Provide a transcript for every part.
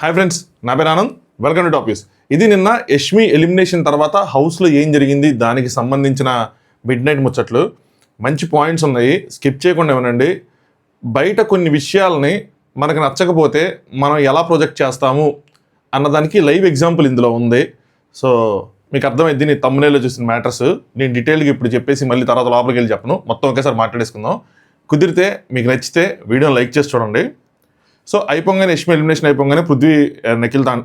Hi friends, నా పేరు Anand. Welcome to topics. ఇది నిన్న యష్మి ఎలిమినేషన్ తర్వాత హౌస్లో ఏం జరిగింది దానికి సంబంధించిన మిడ్ నైట్ ముచ్చట్లు. మంచి పాయింట్స్ ఉన్నాయి, స్కిప్ చేయకుండా వినండి. బయట కొన్ని విషయాలని మనకు నచ్చకపోతే మనం ఎలా ప్రొజెక్ట్ చేస్తాము అన్నదానికి లైవ్ ఎగ్జాంపుల్ ఇందులో ఉంది. సో మీకు అర్థమైంది నేను తమ్మునేలో చూసిన మ్యాటర్స్. నేను డీటెయిల్గా ఇప్పుడు చెప్పేసి మళ్ళీ తర్వాత లోపలికి వెళ్ళి చెప్పను, మొత్తం ఒకేసారి మాట్లాడేసుకుందాం. కుదిరితే మీకు నచ్చితే వీడియోని లైక్ చేసి చూడండి. సో అయిపోగానే యష్మి ఎలిమినేషన్ అయిపోగానే పృథ్వీ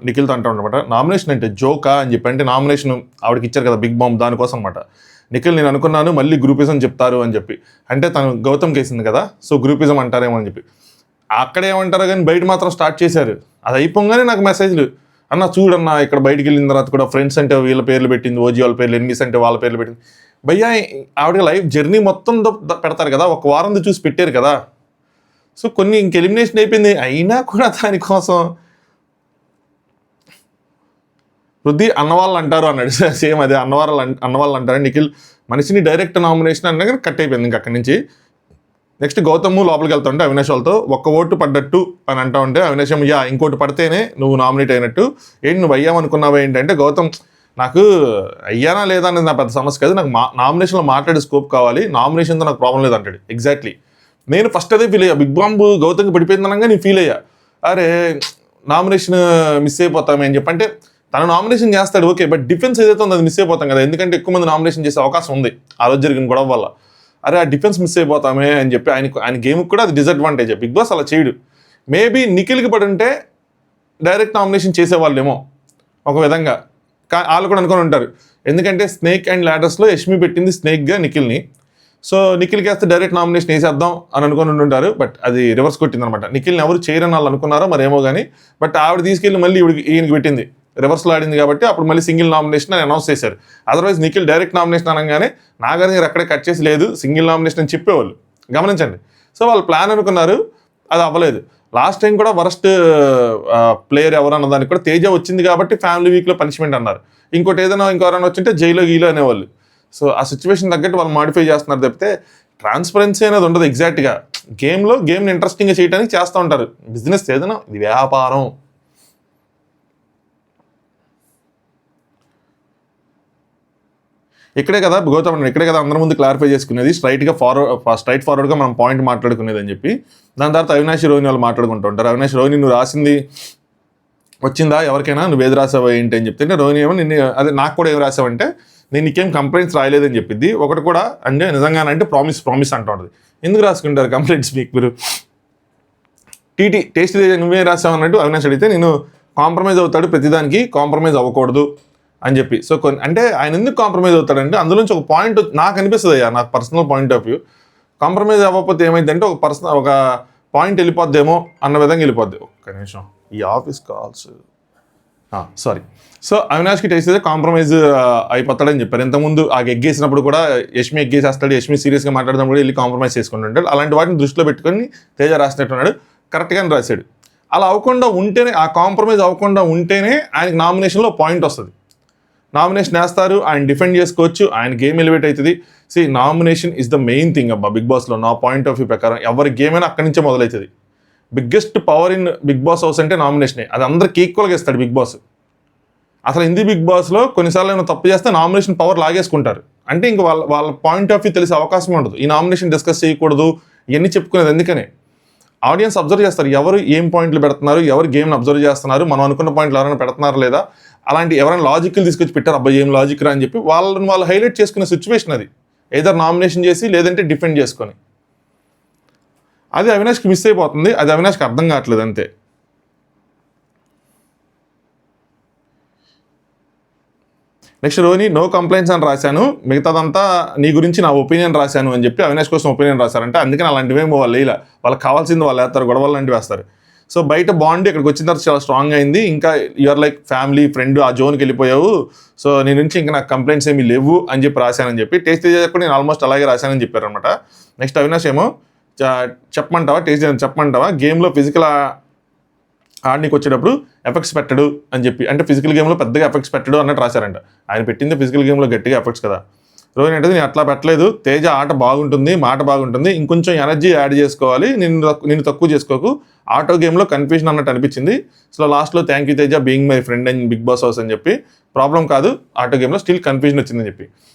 నిఖిల్తో అంటా అనమాట, నామినేషన్ అంటే జోకా అని చెప్పి. అంటే నామినేషన్ ఆవిడకి ఇచ్చారు కదా బిగ్ బాంబ్, దానికోసం అనమాట. నిఖిల్ నేను అనుకున్నాను మళ్ళీ గ్రూపిజం చెప్తారు అని చెప్పి. అంటే తను గౌతమ్కి వేసింది కదా, సో గ్రూపిజం అంటారేమో అని చెప్పి. అక్కడ ఏమంటారో కానీ బయట మాత్రం స్టార్ట్ చేశారు. అది అయిపోగానే నాకు మెసేజ్లు, అన్న చూడన్న ఇక్కడ బయటికి వెళ్ళిన తర్వాత కూడా ఫ్రెండ్స్ అంటే వీళ్ళ పేర్లు పెట్టింది, ఓజీ వాళ్ళ పేర్లు, ఎనిమిస్ అంటే వాళ్ళ పేర్లు పెట్టింది. భయ్యా ఆవిడకి లైఫ్ జర్నీ మొత్తం పెడతారు కదా, ఒక వారం చూసి పెట్టారు కదా. సో కొన్ని ఇంక ఎలిమినేషన్ అయిపోయింది అయినా కూడా దానికోసం పృథ్వీ అన్నవాళ్ళు అంటారు అన్నాడు. సేమ్ అదే అన్నవాళ్ళు అంటారు. నిఖిల్ మనిషిని డైరెక్ట్ నామినేషన్ అన్నా కానీ కట్ అయిపోయింది ఇంక అక్కడి నుంచి. నెక్స్ట్ గౌతమ్ లోపలికి వెళ్తా ఉంటే అవినాష్ వాళ్ళతో ఒక్క ఓటు పడ్డట్టు అని అంటా ఉంటే అవినాష్ ఇంకోటి పడితేనే నువ్వు నామినేట్ అయినట్టు. ఏంటి నువ్వు అయ్యామనుకున్నావా ఏంటంటే గౌతమ్ నాకు అయ్యానా లేదా అనేది నా పెద్ద సమస్య కాదు, నాకు నామినేషన్లో మాట్లాడే స్కోప్ కావాలి, నామినేషన్తో నాకు ప్రాబ్లం లేదు అంటాడు. ఎగ్జాక్ట్లీ నేను ఫస్ట్ అదే ఫీల్ అయ్యా. బిగ్ బాంబ్ గౌతమ్కి పడిపోయిందనగా నేను ఫీల్ అయ్యా, అరే నామినేషన్ మిస్ అయిపోతామే అని చెప్పి. అంటే తను నామినేషన్ చేస్తాడు ఓకే, బట్ డిఫెన్స్ ఏదైతే ఉందో అది మిస్ అయిపోతాం కదా, ఎందుకంటే ఎక్కువ మంది నామినేషన్ చేసే అవకాశం ఉంది ఆ రోజు జరిగిన గొడవ వల్ల. అరే ఆ డిఫెన్స్ మిస్ అయిపోతామే అని చెప్పి ఆయన గేమ్కి కూడా అది డిసడ్వాంటేజ్. బిగ్ బాస్ అలా చేయడు. మేబీ నిఖిల్కి పడి ఉంటే డైరెక్ట్ నామినేషన్ చేసేవాళ్ళేమో ఒక విధంగా, వాళ్ళు కూడా అనుకొని ఉంటారు. ఎందుకంటే స్నేక్ అండ్ ల్యాడర్స్లో యష్మి పెట్టింది స్నేక్గా నిఖిల్ని. సో నిఖిల్కి వేస్తే డైరెక్ట్ నామినేషన్ వేసేద్దాం అని అనుకుని ఉంటారు, బట్ అది రివర్స్ కొట్టిందనమాట. నిఖిల్ని ఎవరు చేయరని వాళ్ళు అనుకున్నారో మరేమో కానీ, బట్ ఆవిడ తీసుకెళ్ళి మళ్ళీ ఈయనకి పెట్టింది, రివర్స్లో ఆడింది కాబట్టి అప్పుడు మళ్ళీ సింగిల్ నామినేషన్ అని అనౌన్స్ చేశారు. అదర్వైజ్ నిఖిల్ డైరెక్ట్ నామినేషన్ అనగానే నాగార్జున గారు అక్కడే కట్ చేసి లేదు సింగిల్ నామినేషన్ అని చెప్పేవాళ్ళు, గమనించండి. సో వాళ్ళు ప్లాన్ అనుకున్నారు, అది అవ్వలేదు. లాస్ట్ టైం కూడా వరస్ట్ ప్లేయర్ ఎవరు అన్న దానికి కూడా తేజ వచ్చింది కాబట్టి ఫ్యామిలీ వీక్లో పనిష్మెంట్ అన్నారు. ఇంకోటి ఏదైనా ఇంకెవరైనా వచ్చింటే జైలో గీలో అనేవాళ్ళు. సో ఆ సిచ్యువేషన్ తగ్గట్టు వాళ్ళు మాడిఫై చేస్తున్నారు తప్పితే ట్రాన్స్పరెన్సీ అనేది ఉండదు. ఎగ్జాక్ట్గా గేమ్ని ఇంట్రెస్టింగ్గా చేయడానికి చేస్తూ ఉంటారు. బిజినెస్ ఏదైనా ఇది వ్యాపారం. ఇక్కడే కదా గౌతమ్ ఇక్కడే కదా అందరి ముందు క్లారిఫై చేసుకునేది, స్ట్రైట్ ఫార్వర్డ్గా మనం పాయింట్ మాట్లాడుకునేది అని చెప్పి. దాని తర్వాత అవినాష్ రోహిణి వాళ్ళు మాట్లాడుకుంటూ ఉంటారు. అవినాష్ రోహిణి నువ్వు రాసింది వచ్చిందా ఎవరికైనా, నువ్వు ఏది రాసావా ఏంటి అని చెప్తే రోహిణి ఏమో నిన్ను అదే నాకు కూడా ఏం రాసావంటే నేను నీకేం కంప్లైంట్స్ రాయలేదని చెప్పింది. ఒకటి కూడా అంటే నిజంగానంటే ప్రామిస్ అంటూ ఉంటుంది. ఎందుకు రాసుకుంటారు కంప్లైంట్స్ మీకు మీరు? టేస్ట్ నువ్వే రాసావన్నట్టు అవినాష్ అడిగితే నేను కాంప్రమైజ్ అవుతాడు ప్రతిదానికి, కాంప్రమైజ్ అవ్వకూడదు అని చెప్పి. సో ఆయన ఎందుకు కాంప్రమైజ్ అవుతాడంటే అందులోంచి ఒక పాయింట్ నాకు అనిపిస్తుంది అయ్యా, నాకు personal point of view. Compromise అవ్వకపోతే ఏమైందంటే ఒక పాయింట్ వెళ్ళిపోద్దేమో అన్న విధంగా వెళ్ళిపోద్ది. ఒక్క నిమిషం, ఈ ఆఫీస్ కాల్స్ సారీ. సో అవినాష్కి టేస్ట్ అయితే కాంప్రమైజ్ అయిపోతాడని చెప్పారు. ఇంతకుముందు ఆ ఎగ్గేసినప్పుడు కూడా యష్మి ఎగ్గేసేస్తాడు, యష్మి సీరియస్గా మాట్లాడడం కూడా వెళ్ళి కాంప్రమైజ్ చేసుకుంటుంటాడు. అలాంటి వాటిని దృష్టిలో పెట్టుకొని తేజ రాసినట్టున్నాడు, కరెక్ట్గానే రాశాడు. అలా అవ్వకుండా ఉంటేనే, ఆ కాంప్రమైజ్ అవ్వకుండా ఉంటేనే ఆయనకి నామినేషన్లో పాయింట్ వస్తుంది. నామినేషన్ వేస్తారు, ఆయన డిఫెండ్ చేసుకోవచ్చు, ఆయన గేమ్ ఎలివేట్ అవుతుంది. Nomination is the main thing అబ్బా బిగ్ బాస్లో. నా పాయింట్ ఆఫ్ వ్యూ ప్రకారం ఎవరి గేమ్ అయినా అక్కడి నుంచే మొదలవుతుంది. Biggest power in Bigg Boss house అంటే నామినేషనే. అది అందరికి ఈక్వల్గా ఇస్తాడు బిగ్ బాస్. అసలు హిందీ బిగ్ బాస్లో కొన్నిసార్లు ఏమైనా తప్పు చేస్తే నామినేషన్ పవర్ లాగేసుకుంటారు. అంటే ఇంక వాళ్ళ పాయింట్ ఆఫ్ వ్యూ తెలిసే అవకాశం ఉండదు. ఈ నామినేషన్ డిస్కస్ చేయకూడదు ఇవన్నీ చెప్పుకునేది ఎందుకనే. ఆడియన్స్ అబ్జర్వ్ చేస్తారు, ఎవరు ఏం పాయింట్లు పెడుతున్నారు, ఎవరు గేమ్ని అబ్జర్వ్ చేస్తున్నారు, మనం అనుకున్న పాయింట్లు ఎవరైనా పెడుతున్నారా లేదా, అలాంటి ఎవరైనా లాజిక్లు తీసుకొచ్చి పెట్టారు అబ్బాయి ఏం లాజిక్ రా అని చెప్పి వాళ్ళు హైలైట్ చేసుకునే సిచ్యువేషన్ అది. ఏదర్ నామినేషన్ చేసి లేదంటే డిఫెండ్ చేసుకొని. అది అవినాష్కి మిస్ అయిపోతుంది, అది అవినాష్కి అర్థం కావట్లేదు అంతే. నెక్స్ట్ రోహిణి నో కంప్లైంట్స్ అని రాశాను, మిగతాదంతా నీ గురించి నా ఒపీనియన్ రాశాను అని చెప్పి అవినాష్ కోసం ఒపీనియన్ రాశారంటే అందుకని అలాంటివేమో వాళ్ళు వేయలే. వాళ్ళకి కావాల్సింది వాళ్ళు వేస్తారు, గొడవలు లాంటివి వేస్తారు. సో బయట బాండ్ ఇక్కడికి వచ్చిన తర్వాత చాలా స్ట్రాంగ్ అయింది. ఇంకా యూఆర్ లైక్ ఫ్యామిలీ ఫ్రెండ్, ఆ జోన్కి వెళ్ళిపోయావు. సో నీ నుంచి ఇంకా నాకు కంప్లైంట్స్ ఏమీ లేవు అని చెప్పి రాశానని చెప్పి టేస్ట్ కూడా నేను ఆల్మోస్ట్ అలాగే రాశానని చెప్పారు అనమాట. నెక్స్ట్ అవినాష్ ఏమో చెప్పమంటావా టేస్ట్ చెప్పమంటావా, గేమ్లో ఫిజికల్ ఆడనికి వచ్చేటప్పుడు ఎఫెక్ట్స్ పెట్టడు అని చెప్పి. అంటే ఫిజికల్ గేమ్లో పెద్దగా ఎఫెక్ట్స్ పెట్టడు అన్నట్టు రాశారంట. ఆయన పెట్టింది ఫిజికల్ గేమ్లో గట్టిగా ఎఫెక్ట్స్ కదా. రోహిణి అంటే నేను అట్లా పెట్టలేదు, తేజ ఆట బాగుంటుంది, మాట బాగుంటుంది, ఇంకొంచెం ఎనర్జీ యాడ్ చేసుకోవాలి, నేను తక్కువ చేసుకోకు, ఆటో గేమ్లో కన్ఫ్యూజన్ అన్నట్టు అనిపించింది. సో లాస్ట్లో thank you Teja being my friend and Bigg Boss house అని చెప్పి, ప్రాబ్లం కాదు ఆటో గేమ్లో స్టిల్ కన్ఫ్యూజన్ వచ్చిందని చెప్పి.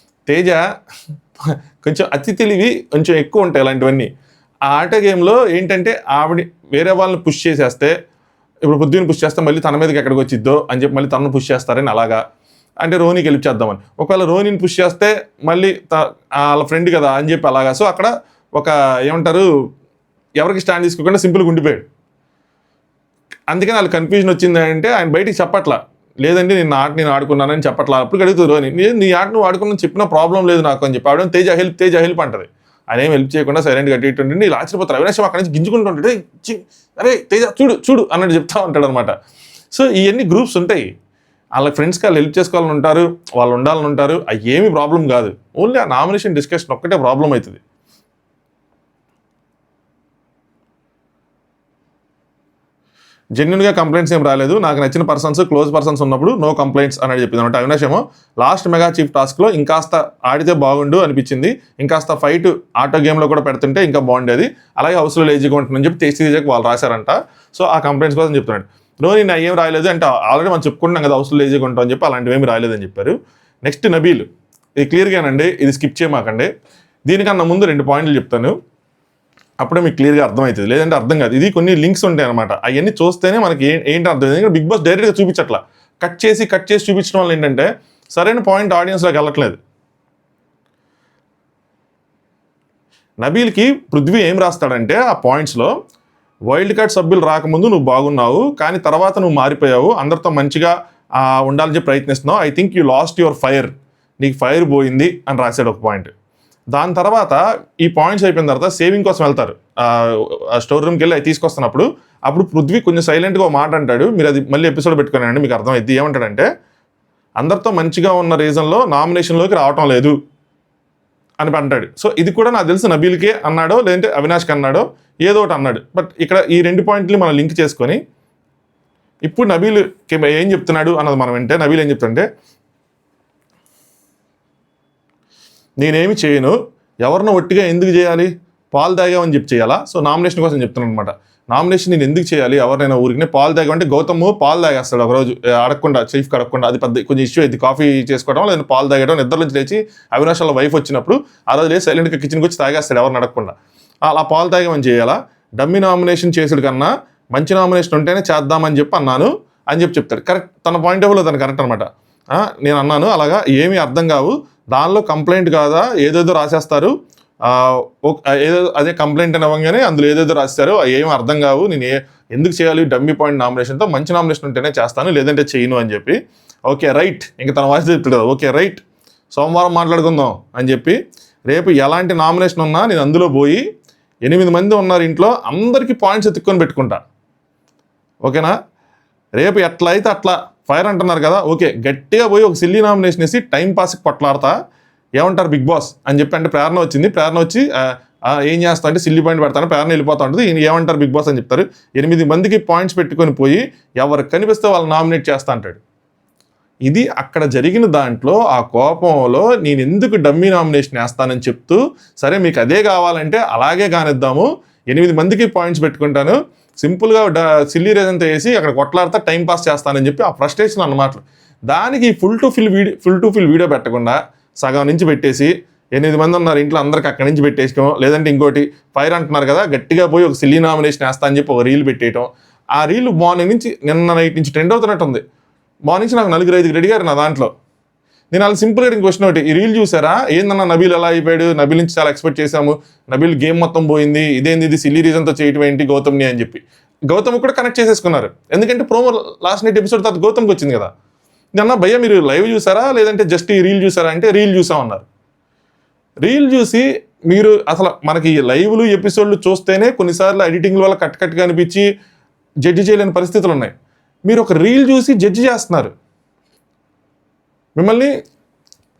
తేజ కొంచెం అతి తెలివి కొంచెం ఎక్కువ ఉంటాయి ఇలాంటివన్నీ. ఆ ఆటో గేమ్లో ఏంటంటే ఆవిడ వేరే వాళ్ళని పుష్ చేసేస్తే, ఇప్పుడు పృథ్వీని పుష్ చేస్తే మళ్ళీ తన మీదకి ఎక్కడికి వచ్చిద్దో అని చెప్పి మళ్ళీ తనను పుష్ చేస్తారని అలాగా, అంటే రోహిణికి హెల్ప్ చేద్దామని. ఒకవేళ రోహిణిని పుష్ చేస్తే మళ్ళీ వాళ్ళ ఫ్రెండ్ కదా అని చెప్పి అలాగా. సో అక్కడ ఒక ఏమంటారు, ఎవరికి స్టాండ్ తీసుకోకుండా సింపుల్గా ఉండిపోయాడు. అందుకని వాళ్ళకి కన్ఫ్యూజన్ వచ్చింది. అంటే ఆయన బయటికి చెప్పట్లా, లేదండి నేను ఆడుకున్నానని చెప్పట్లా. అప్పుడు అడుగుతుంది రోహిణి, నీ ఆట నువ్వు ఆడుకున్నాను చెప్పినా ప్రాబ్లం లేదు నాకు అని చెప్పి. ఆవిడ తేజ హెల్ప్ అంటది. ఆయన ఏం హెల్ప్ చేయకుండా సైలెంట్గా అటు ఇటు ఉండి ఇలా ఆశ్చర్యపోతారు. అవినాష్ అక్కడి నుంచి గింజుకుంటుంటాడు, అరే తేజ చూడు అన్నట్టు చెప్తా ఉంటాడు అనమాట. సో ఇవన్నీ గ్రూప్స్ ఉంటాయి, వాళ్ళ ఫ్రెండ్స్కి వాళ్ళు హెల్ప్ చేసుకోవాలని ఉంటారు, వాళ్ళు ఉండాలని ఉంటారు. అవి ఏమీ ప్రాబ్లం కాదు, ఓన్లీ ఆ నామినేషన్ డిస్కషన్ ఒక్కటే ప్రాబ్లం అవుతుంది. జెన్యున్గా కంప్లైంట్స్ ఏం రాలేదు, నాకు నచ్చిన పర్సన్స్ క్లోజ్ పర్సన్స్ ఉన్నప్పుడు నో కంప్లైంట్స్ అని చెప్పింది అనమాట. అవినాష్ ఏమో లాస్ట్ మెగా చీఫ్ టాస్క్లో ఇంకాస్త ఆడితే బాగుండు అనిపించింది, ఇంకాస్త ఫైట్ ఆటో గేమ్లో కూడా పెడుతుంటే ఇంకా బాగుండేది, అలాగే హౌస్లో లేజీగా ఉంటుందని చెప్పి తేజకి వాళ్ళు రాశారంట. సో ఆ కంప్లైంట్స్ కోసం చెప్తున్నాడు. రోహిణి ఏం రాయలేదు అంటే ఆల్రెడీ మనం చెప్పుకుంటున్నాం కదా హౌస్లో లేజీగా ఉంటాం అని చెప్పి, అలాంటివి ఏమి రాయలేదని చెప్పారు. నెక్స్ట్ నబీల్, ఇది క్లియర్గానండి, ఇది స్కిప్ చేయమాకండి. దీనికన్నా ముందు 2 పాయింట్లు చెప్తాను, అప్పుడే మీకు క్లియర్గా అర్థమవుతుంది, లేదంటే అర్థం కాదు. ఇది కొన్ని లింక్స్ ఉంటాయి అనమాట, అవన్నీ చూస్తేనే మనకి ఏంటి అర్థం. ఎందుకంటే బిగ్ బాస్ డైరెక్ట్గా చూపించట్లా, కట్ చేసి చూపించడం వల్ల ఏంటంటే సరైన పాయింట్ ఆడియన్స్లోకి వెళ్ళట్లేదు. నబీల్కి పృథ్వీ ఏం రాస్తాడంటే ఆ పాయింట్స్లో, వైల్డ్ కార్డ్ సభ్యులు రాకముందు నువ్వు బాగున్నావు, కానీ తర్వాత నువ్వు మారిపోయావు, అందరితో మంచిగా ఉండాలని చెప్పి ప్రయత్నిస్తున్నావు, I think you lost your fire, నీకు ఫైర్ పోయింది అని రాశాడు ఒక పాయింట్. దాని తర్వాత ఈ పాయింట్స్ అయిపోయిన తర్వాత సేవింగ్ కోసం వెళ్తారు, స్టోర్ రూమ్కి వెళ్ళి అవి తీసుకొస్తున్నప్పుడు అప్పుడు పృథ్వీ కొంచెం సైలెంట్గా ఒక మాట అంటాడు, మీరు అది మళ్ళీ ఎపిసోడ్ పెట్టుకున్నానండి మీకు అర్థమైంది. ఏమంటాడంటే అందరితో మంచిగా ఉన్న రీజన్లో నామినేషన్లోకి రావటం లేదు అని అంటాడు. సో ఇది కూడా నాకు తెలిసి నబీల్కే అన్నాడో లేదంటే అవినాష్కి అన్నాడో ఏదో ఒకటి అన్నాడు. బట్ ఇక్కడ ఈ 2 పాయింట్లు మనం లింక్ చేసుకొని ఇప్పుడు నబీల్కి ఏం చెప్తున్నాడు అన్నది మనం వింటే, నబీల్ ఏం చెప్తుంటే, నేనేమి చేయను, ఎవరినో ఒట్టిగా ఎందుకు చేయాలి, పాలు తాగామని చెప్పి చేయాలా. సో నామినేషన్ కోసం చెప్తున్నాను అనమాట. నామినేషన్ నేను ఎందుకు చేయాలి, ఎవరినైనా ఊరికి పాలు తాగామంటే గౌతమ్ పాలు తాగేస్తాడు ఒకరోజు అడగకుండా, చీఫ్కి అడగకుండా, అది పెద్ద కొంచెం ఇష్యూ అయింది. కాఫీ చేసుకోవడం లేదా పాలు తాగడం, నిద్ర నుంచి లేచి అవినాష్ వాళ్ళ వైఫ్ వచ్చినప్పుడు ఆ రోజు లేచి సైలెంట్గా కిచెన్కి వచ్చి తాగేస్తాడు ఎవరిని అడగకుండా. అలా పాలు తాగామని చేయాలా, డమ్మీ నామినేషన్ చేసుడు కన్నా మంచి నామినేషన్ ఉంటేనే చేద్దామని చెప్పి అన్నాను అని చెప్పి చెప్తాడు. కరెక్ట్, తన పాయింట్ ఆఫ్ వ్యూలో తను కరెక్ట్ అనమాట. నేను అన్నాను అలాగా ఏమీ అర్థం కావు, దానిలో కంప్లైంట్ కాదా ఏదేదో రాసేస్తారు, ఏదో అదే కంప్లైంట్ అని అవ్వగానే అందులో ఏదేదో రాస్తారు, ఏమీ అర్థం కావు, నేను ఎందుకు చేయాలి డమ్మీ పాయింట్ నామినేషన్తో, మంచి నామినేషన్ ఉంటేనే చేస్తాను లేదంటే చేయను అని చెప్పి. ఓకే రైట్, ఇంకా తన వాయిస్ చెప్తాడు కదా, ఓకే రైట్ సోమవారం మాట్లాడుకుందాం అని చెప్పి, రేపు ఎలాంటి నామినేషన్ ఉన్నా నేను అందులో పోయి 8 మంది ఉన్నారు ఇంట్లో అందరికీ పాయింట్స్ ఎత్తుక్కొని పెట్టుకుంటా, ఓకేనా. రేపు ఎట్లా అయితే అట్లా ఫైర్ అంటున్నారు కదా, ఓకే గట్టిగా పోయి ఒక సిల్లీ నామినేషన్ వేసి టైం పాస్కి కొట్లాడతా, ఏమంటారు బిగ్ బాస్ అని చెప్పి. అంటే ప్రేరణ వచ్చింది, ప్రేరణ వచ్చి ఏం చేస్తా అంటే సిల్లీ పాయింట్ పెడతాను, ప్రేరణ వెళ్ళిపోతా ఉంటుంది, ఈయన ఏమంటారు బిగ్ బాస్ అని చెప్తారు. 8 మందికి పాయింట్స్ పెట్టుకొని పోయి ఎవరికి కనిపిస్తే వాళ్ళు నామినేట్ చేస్తా అంటాడు. ఇది అక్కడ జరిగిన దాంట్లో ఆ కోపంలో నేను ఎందుకు డమ్మీ నామినేషన్ వేస్తానని చెప్తూ, సరే మీకు అదే కావాలంటే అలాగే కానిద్దాము, 8 మందికి పాయింట్స్ పెట్టుకుంటాను, సింపుల్గా సిల్లీ రీజన్తో వేసి అక్కడ కొట్లాడితే టైం పాస్ చేస్తానని చెప్పి ఆ ఫ్రస్ట్రేషన్ అన్నమాట. దానికి ఫుల్ టు ఫిల్ వీడియో పెట్టకుండా సగం నుంచి పెట్టేసి 8 మంది ఉన్నారు ఇంట్లో అందరికి అక్కడి నుంచి పెట్టేయడం, లేదంటే ఇంకోటి ఫైర్ అంటున్నారు కదా గట్టిగా పోయి ఒక సిల్లీ నామినేషన్ వేస్తా అని చెప్పి ఒక రీల్ పెట్టేయటం. ఆ రీల్ మార్నింగ్ నుంచి నిన్న నైట్ నుంచి ట్రెండ్ అవుతున్నట్టు ఉంది. మార్నింగ్ నుంచి నాకు 4-5 అడిగారు నా దాంట్లో. నేను వాళ్ళు సింపుల్గా అడిగిన క్వశ్చన్ ఒకటి, ఈ రీల్ చూసారా, ఏందన్నా నబీల్ ఎలా అయిపోయాడు, నబీల్ నుంచి చాలా ఎక్స్పెక్ట్ చేశాము, నబీల్ గేమ్ మొత్తం పోయింది, ఇదేంది ఇది సిల్లీ రీజన్తో చేయటం ఏంటి గౌతమ్ని అని చెప్పి. గౌతమ్ కూడా కనెక్ట్ చేసేసుకున్నారు, ఎందుకంటే ప్రోమో లాస్ట్ నైట్ ఎపిసోడ్ తర్వాత గౌతమ్కి వచ్చింది కదా. నిన్న భయ్య మీరు లైవ్ చూసారా లేదంటే జస్ట్ ఈ రీల్ చూసారా అంటే రీల్ చూసామన్నారు. రీల్ చూసి మీరు అసలు మనకి లైవ్లు ఎపిసోడ్లు చూస్తేనే కొన్నిసార్లు ఎడిటింగ్ వల్ల కట్గా అనిపించి జడ్జి చేయలేని పరిస్థితులు ఉన్నాయి. మీరు ఒక రీల్ చూసి జడ్జి చేస్తున్నారు, మిమ్మల్ని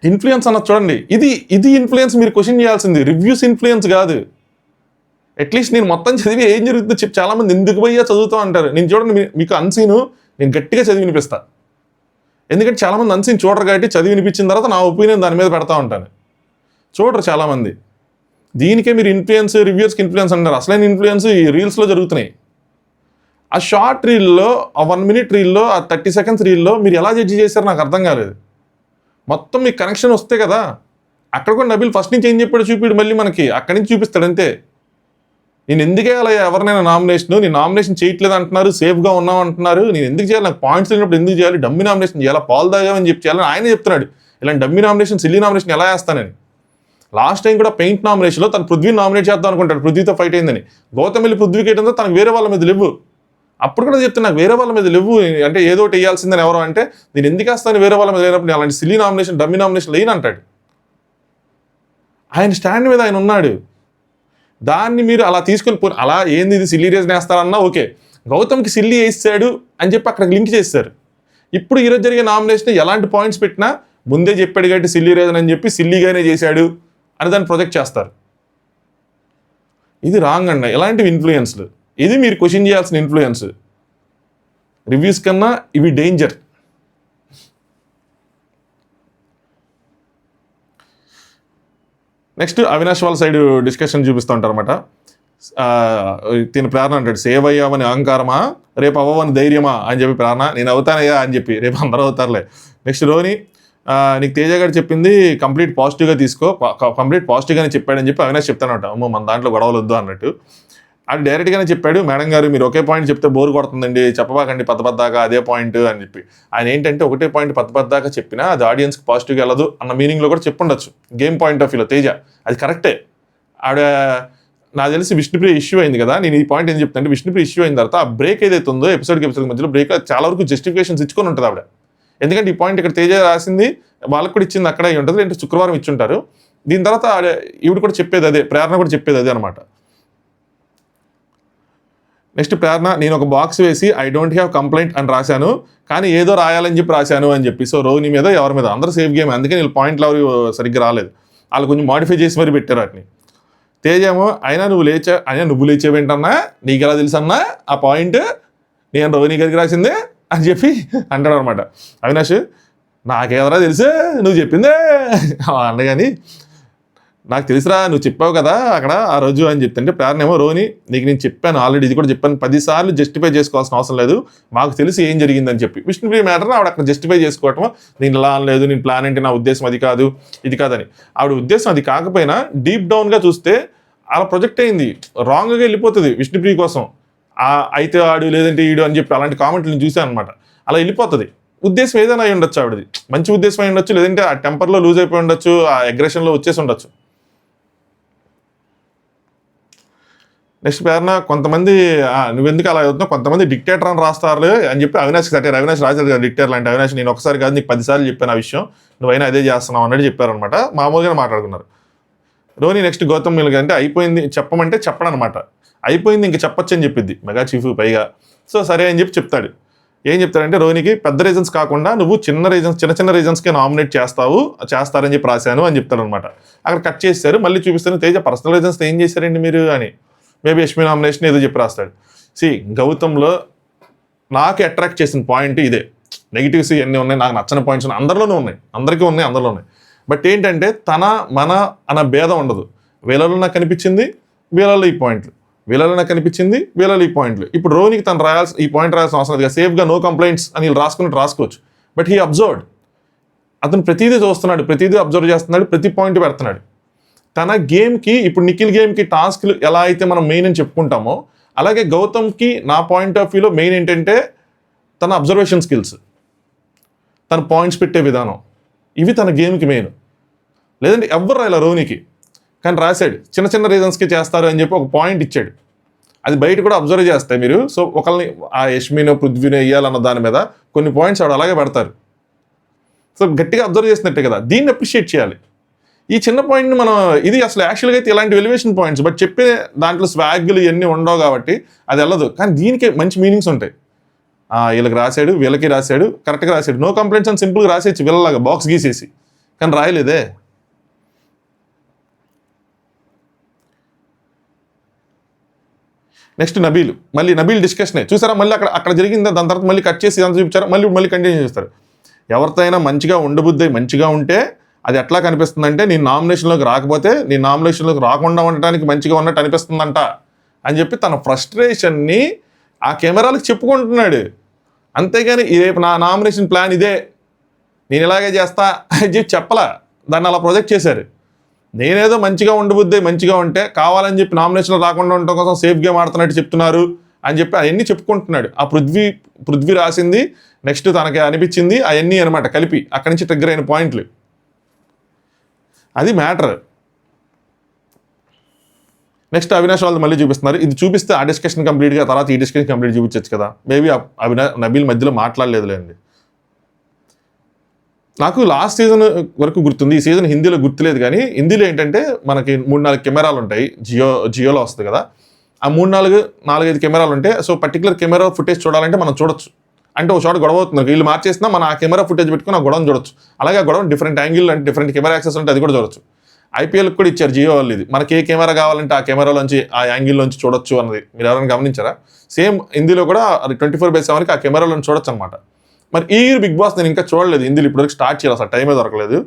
ఇన్ఫ్లుయెన్స్ అన్నది చూడండి. ఇది ఇన్ఫ్లుయెన్స్ మీరు క్వశ్చన్ చేయాల్సింది, రివ్యూస్ ఇన్ఫ్లుయెన్స్ కాదు. అట్లీస్ట్ నేను మొత్తం చదివి ఏం జరుగుతుందో చెప్పి చాలామంది ఎందుకు పోయా చదువుతూ అంటారు. నేను చూడండి మీకు అన్సీను నేను గట్టిగా చదివి వినిపిస్తాను, ఎందుకంటే చాలామంది అన్సీన్ చూడరు కాబట్టి చదివి వినిపించిన తర్వాత నా ఒపీనియన్ దాని మీద పెడతా ఉంటాను. చూడరు చాలామంది. దీనికే మీరు ఇన్ఫ్లుయెన్స్, రివ్యూస్కి ఇన్ఫ్లుయెన్స్ అంటారు. అసలైన ఇన్ఫ్లుయెన్స్ ఈ రీల్స్లో జరుగుతున్నాయి. ఆ షార్ట్ రీల్లో, ఆ 1 minute రీల్లో, ఆ 30 seconds రీల్లో మీరు ఎలా జడ్జి చేశారో నాకు అర్థం కాలేదు. మొత్తం మీకు కనెక్షన్ వస్తే కదా. అక్కడ కూడా నబీల్ ఫస్ట్ నుంచి ఏం చెప్పాడు చూపిడు, మళ్ళీ మనకి అక్కడి నుంచి చూపిస్తాడు అంతే. నేను ఎందుకే అలా ఎవరినైనా నామినేషన్, నేను నామినేషన్ చేయట్లేదు అంటున్నారు, సేఫ్గా ఉన్నాం అంటున్నారు, నేను ఎందుకు చేయాలి, నాకు పాయింట్స్ లేనప్పుడు ఎందుకు చేయాలి, డమ్మీ నామినేషన్ చేయాలి, పాలు తాగామని చెప్పి చేయాలని ఆయన చెప్తున్నాడు. ఇలాంటి డమ్మీ నామినేషన్, సిల్లీ నామినేషన్ ఎలా వేస్తానని. లాస్ట్ టైం కూడా పెయింట్ నామినేషన్లో తను పృథ్వీని నామినేట్ చేద్దాం అనుకుంటాడు, పృథ్వీతో ఫైట్ అయిందని. గౌతమ్ వెళ్ళి పృథ్వీకి ఏంటంటే తనకు వేరే వాళ్ళ మీద లేవు. అప్పుడు కూడా చెప్తే నాకు వేరే వాళ్ళ మీద లేవు, అంటే ఏదో ఒకటి వేయాల్సిందని ఎవరో అంటే నేను ఎందుకు వేస్తాను వేరే వాళ్ళ మీద లేనప్పుడు, అలాంటి సిల్లీ నామినేషన్, డమ్మీ నామినేషన్ లేని అంటాడు. ఆయన స్టాండ్ మీద ఆయన ఉన్నాడు. దాన్ని మీరు అలా తీసుకొని అలా ఏంది ఇది సిల్లీ రీజన్ వేస్తారన్నా ఓకే, గౌతమ్కి సిల్లీ వేసాడు అని చెప్పి అక్కడికి లింక్ చేస్తారు. ఇప్పుడు ఈరోజు జరిగే నామినేషన్ ఎలాంటి పాయింట్స్ పెట్టినా ముందే చెప్పాడు కాబట్టి సిల్లీ రీజన్ అని చెప్పి సిల్లీగానే చేశాడు అని దాన్ని ప్రొజెక్ట్ చేస్తారు. ఇది రాంగ్ అండి. ఎలాంటివి ఇన్ఫ్లుయెన్స్లు, ఇది మీరు క్వశ్చన్ చేయాల్సిన ఇన్ఫ్లుయెన్స్. రివ్యూస్ కన్నా ఇవి డేంజర్. నెక్స్ట్ అవినాష్ వాళ్ళ సైడ్ డిస్కషన్ చూపిస్తూ ఉంటారు అనమాట. తిని ప్రేరణ అంటాడు, సేవ్ అయ్యావని అహంకారమా, రేపు అవ్వవని ధైర్యమా అని చెప్పి ప్రేరణ, నేను అవుతానయ్యా అని చెప్పి, రేపు అందరూ అవుతారులే. నెక్స్ట్ రోని, నీకు తేజ గారు చెప్పింది కంప్లీట్ పాజిటివ్గా తీసుకో, కంప్లీట్ పాజిటివ్గానే చెప్పాడని చెప్పి అవినాష్ చెప్తానంట. అమ్మో మన దాంట్లో గొడవలు వద్దు అన్నట్టు. అది డైరెక్ట్గానే చెప్పాడు, మేడం గారు మీరు ఒకే పాయింట్ చెప్తే బోర్ కొడుతుందండి, చెప్పబాకండి పద్దపద్దాకా అదే పాయింట్ అని చెప్పి. ఆయన ఏంటంటే ఒకటే పాయింట్ పద్దపద్దాకా చెప్పినా అది ఆడియన్స్కి పాజిటివ్గా వెళ్ళదు అన్న మీనింగ్లో కూడా చెప్పుండొచ్చు, గేమ్ పాయింట్ ఆఫ్ వ్యూలో తేజ. అది కరెక్టే. ఆవిడ నాకు తెలిసి విష్ణుప్రియ ఇష్యూ అయింది కదా, నేను ఈ పాయింట్ ఏం చెప్తాను అంటే, విష్ణుప్రియ ఇష్యూ అయిన తర్వాత ఆ బ్రేక్ ఏదైతే ఉందో ఎపిసోడ్ మధ్యలో బ్రేక్ చాలా వరకు జస్టిఫికేషన్స్ ఇచ్చుకొని ఉంటుంది ఆవిడ. ఎందుకంటే ఈ పాయింట్ ఇక్కడ తేజ రాసింది వాళ్ళకు కూడా ఇచ్చింది అక్కడ అయి ఉంటుంది, అంటే శుక్రవారం ఇచ్చుంటారు. దీని తర్వాత ఈవిడ కూడా చెప్పేది అదే, ప్రేరణ కూడా చెప్పేది అదే అనమాట. నెక్స్ట్ ప్రేరణ, నేను ఒక బాక్స్ వేసి ఐ డోంట్ హ్యావ్ కంప్లైంట్ అని రాశాను, కానీ ఏదో రాయాలని చెప్పి రాశాను అని చెప్పి. సో రోహిణి మీద ఎవరి మీద అందరూ సేఫ్ గేమ్, అందుకే నేను పాయింట్లు ఎవరు సరిగ్గా రాలేదు, వాళ్ళు కొంచెం మాడిఫై చేసి మరీ పెట్టారు వాటిని. తేజేమో అయినా నువ్వు లేచేవేంటన్నా, నీకు ఎలా తెలుసు అన్నా ఆ పాయింట్, నేను రోహిణి గారికి రాసిందే అని చెప్పి అంటాడు అనమాట. అవినాష్, నాకేదరా తెలుసు నువ్వు చెప్పిందే అనగాని, నాకు తెలుసురా నువ్వు చెప్పావు కదా అక్కడ ఆ రోజు అని చెప్తుంటే, ప్రేరణేమో రోహిణి నీకు నేను చెప్పాను ఆల్రెడీ, ఇది కూడా చెప్పాను 10 సార్లు జస్టిఫై చేసుకోవాల్సిన అవసరం లేదు, మాకు తెలిసి ఏం జరిగిందని చెప్పి. విష్ణుప్రియ మ్యాటర్ని ఆవిడ అక్కడ జస్టిఫై చేసుకోవటం, నేను ఇలా అనలేదు, నేను ప్లాన్ అంటే నా ఉద్దేశం అది కాదు ఇది కాదని. ఆవిడ ఉద్దేశం అది కాకపోయినా డీప్ డౌన్గా చూస్తే అలా ప్రొజెక్ట్ అయింది, రాంగ్గా వెళ్ళిపోతుంది విష్ణుప్రియ కోసం. అయితే ఆడు లేదంటే ఈడు అని చెప్పి అలాంటి కామెంట్లు నేను చూశాను అనమాట. అలా వెళ్ళిపోతుంది. ఉద్దేశం ఏదైనా అయి ఉండొచ్చు, ఆవిడది మంచి ఉద్దేశం అయి ఉండొచ్చు, లేదంటే ఆ టెంపర్లో లూజ్ అయిపోయి ఉండొచ్చు, ఆ అగ్రెషన్లో వచ్చేసి ఉండొచ్చు. నెక్స్ట్ ప్రేరణ, కొంతమంది నువ్వెందుకు అలా అవుతున్నావు, కొంతమంది డిక్టేటర్ అని రాస్తారు అని చెప్పి అవినాష్ సరే అవినాష్ రాశారు కదా డిక్టేటర్ అంటే. అవినాష్, నేను ఒకసారి కాదు నీకు 10 సార్లు చెప్పాను ఆ విషయం, నువ్వైనా అదే చేస్తున్నావు అన్నట్టు చెప్పారనమాట. మామూలుగా మాట్లాడుకున్నారు. రోహిణి నెక్స్ట్ గౌతమ్ మిల్గా అంటే అయిపోయింది చెప్పమంటే చెప్పడం అనమాట, అయిపోయింది ఇంక చెప్పొచ్చు అని చెప్పిద్ది మెగా చీఫ్ పైగా. సో సరే అని చెప్పి చెప్తాడు. ఏం చెప్తాడంటే, రోహిణికి పెద్ద రీజన్స్ కాకుండా నువ్వు చిన్న రీజన్స్కే నామినేట్ చేస్తారని చెప్పి రాశాను అని చెప్తాడు అనమాట. అక్కడ కట్ చేశారు, మళ్ళీ చూపిస్తాను తేజ పర్సనల్ రీజన్స్ ఏం చేశారండి మీరు అని. మేబీ యష్మి నామినేషన్ ఏదో చెప్పి రాస్తాడు. గౌతంలో నాకు అట్రాక్ట్ చేసిన పాయింట్ ఇదే. నెగిటివ్స్ ఇవన్నీ ఉన్నాయి, నాకు నచ్చని పాయింట్స్ ఉన్నాయి, అందరిలోనే ఉన్నాయి, అందరికీ ఉన్నాయి, అందరిలో ఉన్నాయి. బట్ ఏంటంటే తన మన అన్న భేదం ఉండదు. వీళ్ళలో నాకు కనిపించింది, వీళ్ళలో ఈ పాయింట్లు, వీళ్ళలో నాకు కనిపించింది, వీళ్ళలో ఈ పాయింట్లు. ఇప్పుడు రోహిణికి తను ఈ పాయింట్ రాయాల్సిన అవసరం లేదు, సేఫ్గా నో కంప్లైంట్స్ అని వీళ్ళు రాసుకున్నట్టు రాసుకోవచ్చు. బట్ హీ అబ్జర్వ్డ్, అతను ప్రతిదీ చూస్తున్నాడు, ప్రతిదీ అబ్జర్వ్ చేస్తున్నాడు, ప్రతి పాయింట్ పెడుతున్నాడు. తన గేమ్కి ఇప్పుడు నిఖిల్ గేమ్కి టాస్క్లు ఎలా అయితే మనం మెయిన్ అని చెప్పుకుంటామో, అలాగే గౌతమ్కి నా పాయింట్ ఆఫ్ వ్యూలో మెయిన్ ఏంటంటే తన అబ్జర్వేషన్ స్కిల్స్, తన పాయింట్స్ పెట్టే విధానం, ఇవి తన గేమ్కి మెయిన్. లేదంటే ఎవ్వరు రాయాల రోహిణికి, కానీ రాశాడు చిన్న రీజన్స్కి చేస్తారు అని చెప్పి ఒక పాయింట్ ఇచ్చాడు. అది బయట కూడా అబ్జర్వ్ చేస్తాయి మీరు. సో ఒకళ్ళని ఆ యష్మినో పృథ్వీనో వేయాలన్న దాని మీద కొన్ని పాయింట్స్ ఆవిడ అలాగే పెడతారు. సో గట్టిగా అబ్జర్వ్ చేసినట్టే కదా, దీన్ని అప్రిషియేట్ చేయాలి. ఈ చిన్న పాయింట్ని మనం ఇది అసలు యాక్చువల్గా అయితే ఇలాంటి ఎలివేషన్ పాయింట్స్, బట్ చెప్పే దాంట్లో స్వాగ్లు ఇవన్నీ ఉండవు కాబట్టి అది వెళ్ళదు. కానీ దీనికే మంచి మీనింగ్స్ ఉంటాయి. వీళ్ళకి రాశాడు, వీళ్ళకి రాశాడు, కరెక్ట్గా రాశాడు, నో కంప్లైంట్స్ అని సింపుల్గా రాసేయచ్చు వీళ్ళలాగా బాక్స్ గీసేసి, కానీ రాయలేదే. నెక్స్ట్ మళ్ళీ నబీల్ డిస్కషనే చూసారా, మళ్ళీ అక్కడ జరిగిందా, దాని తర్వాత మళ్ళీ కట్ చేసి అంత చూపించారు, మళ్ళీ కంటిన్యూ చేస్తారు. ఎవరితో అయినా మంచిగా ఉండబుద్ధి మంచిగా ఉంటే అది ఎట్లా కనిపిస్తుందంటే నీ నామినేషన్లోకి రాకపోతే నీ నామినేషన్లోకి రాకుండా ఉండటానికి మంచిగా ఉన్నట్టు అనిపిస్తుందంట అని చెప్పి తన ఫ్రస్ట్రేషన్ని ఆ కెమెరాలకు చెప్పుకుంటున్నాడు. అంతేగాని రేపు నా నామినేషన్ ప్లాన్ ఇదే, నేను ఇలాగే చేస్తా అని చెప్పి చెప్పలా, దాన్ని అలా ప్రొజెక్ట్ చేశారు. నేనేదో మంచిగా ఉండబుద్దే మంచిగా ఉంటే కావాలని చెప్పి నామినేషన్లో రాకుండా ఉండటం కోసం సేఫ్ గేమ్ ఆడుతున్నట్టు చెప్తున్నారు అని చెప్పి అవన్నీ చెప్పుకుంటున్నాడు. ఆ పృథ్వీ రాసింది, నెక్స్ట్ తనకి అనిపించింది, అవన్నీ అనమాట కలిపి అక్కడి నుంచి ట్రిగ్గర్ అయిన పాయింట్లు. అది మ్యాటర్. నెక్స్ట్ అవినాష్ వాళ్ళు మళ్ళీ చూపిస్తున్నారు. ఇది చూపిస్తే ఆ డిస్కషన్ కంప్లీట్గా, తర్వాత ఈ డిస్కషన్ కంప్లీట్ చూపించచ్చు కదా. మేబీ నబీల్ మధ్యలో మాట్లాడలేదులేండి. నాకు లాస్ట్ సీజన్ వరకు గుర్తుంది, ఈ సీజన్ హిందీలో గుర్తులేదు. కానీ హిందీలో ఏంటంటే మనకి 3-4 కెమెరాలు ఉంటాయి, జియోలో వస్తుంది కదా. ఆ 3-4-5 కెమెరాలు ఉంటాయి. సో పర్టికులర్ కెమెరా ఫుటేజ్ చూడాలంటే మనం చూడొచ్చు. అంటే ఒక చోట గొడవ అవుతుంది, వీళ్ళు మార్చేసినా మనం ఆ కెమెరా ఫుటేజ్ పెట్టుకుని ఆ గొడవను చూడొచ్చు. అలాగే ఆ గొడవ డిఫరెంట్ యాంగిల్ అంటే డిఫరెంట్ కెమెరా యాక్సెస్ ఉంటే అది కూడా చూడొచ్చు. ఐపీఎల్కి కూడా ఇచ్చారు జియో వాళ్ళు ఇది, మనకి ఏ కెమెరా కావాలంటే ఆ కెమెరాలోంచి ఆ యాంగిల్లోంచి చూడొచ్చు అన్నది మీరు ఎవరైనా గమనించారా? సేమ్ హిందీలో కూడా అది 24/7కి ఆ కెమెరాలోంచి చూడొచ్చు అనమాట. మరి ఈ బిగ్ బాస్ నేను ఇంకా చూడలేదు హిందీలో, ఇప్పటివరకు స్టార్ట్ చేయాలి, అసలు టైమే దొరకలేదు.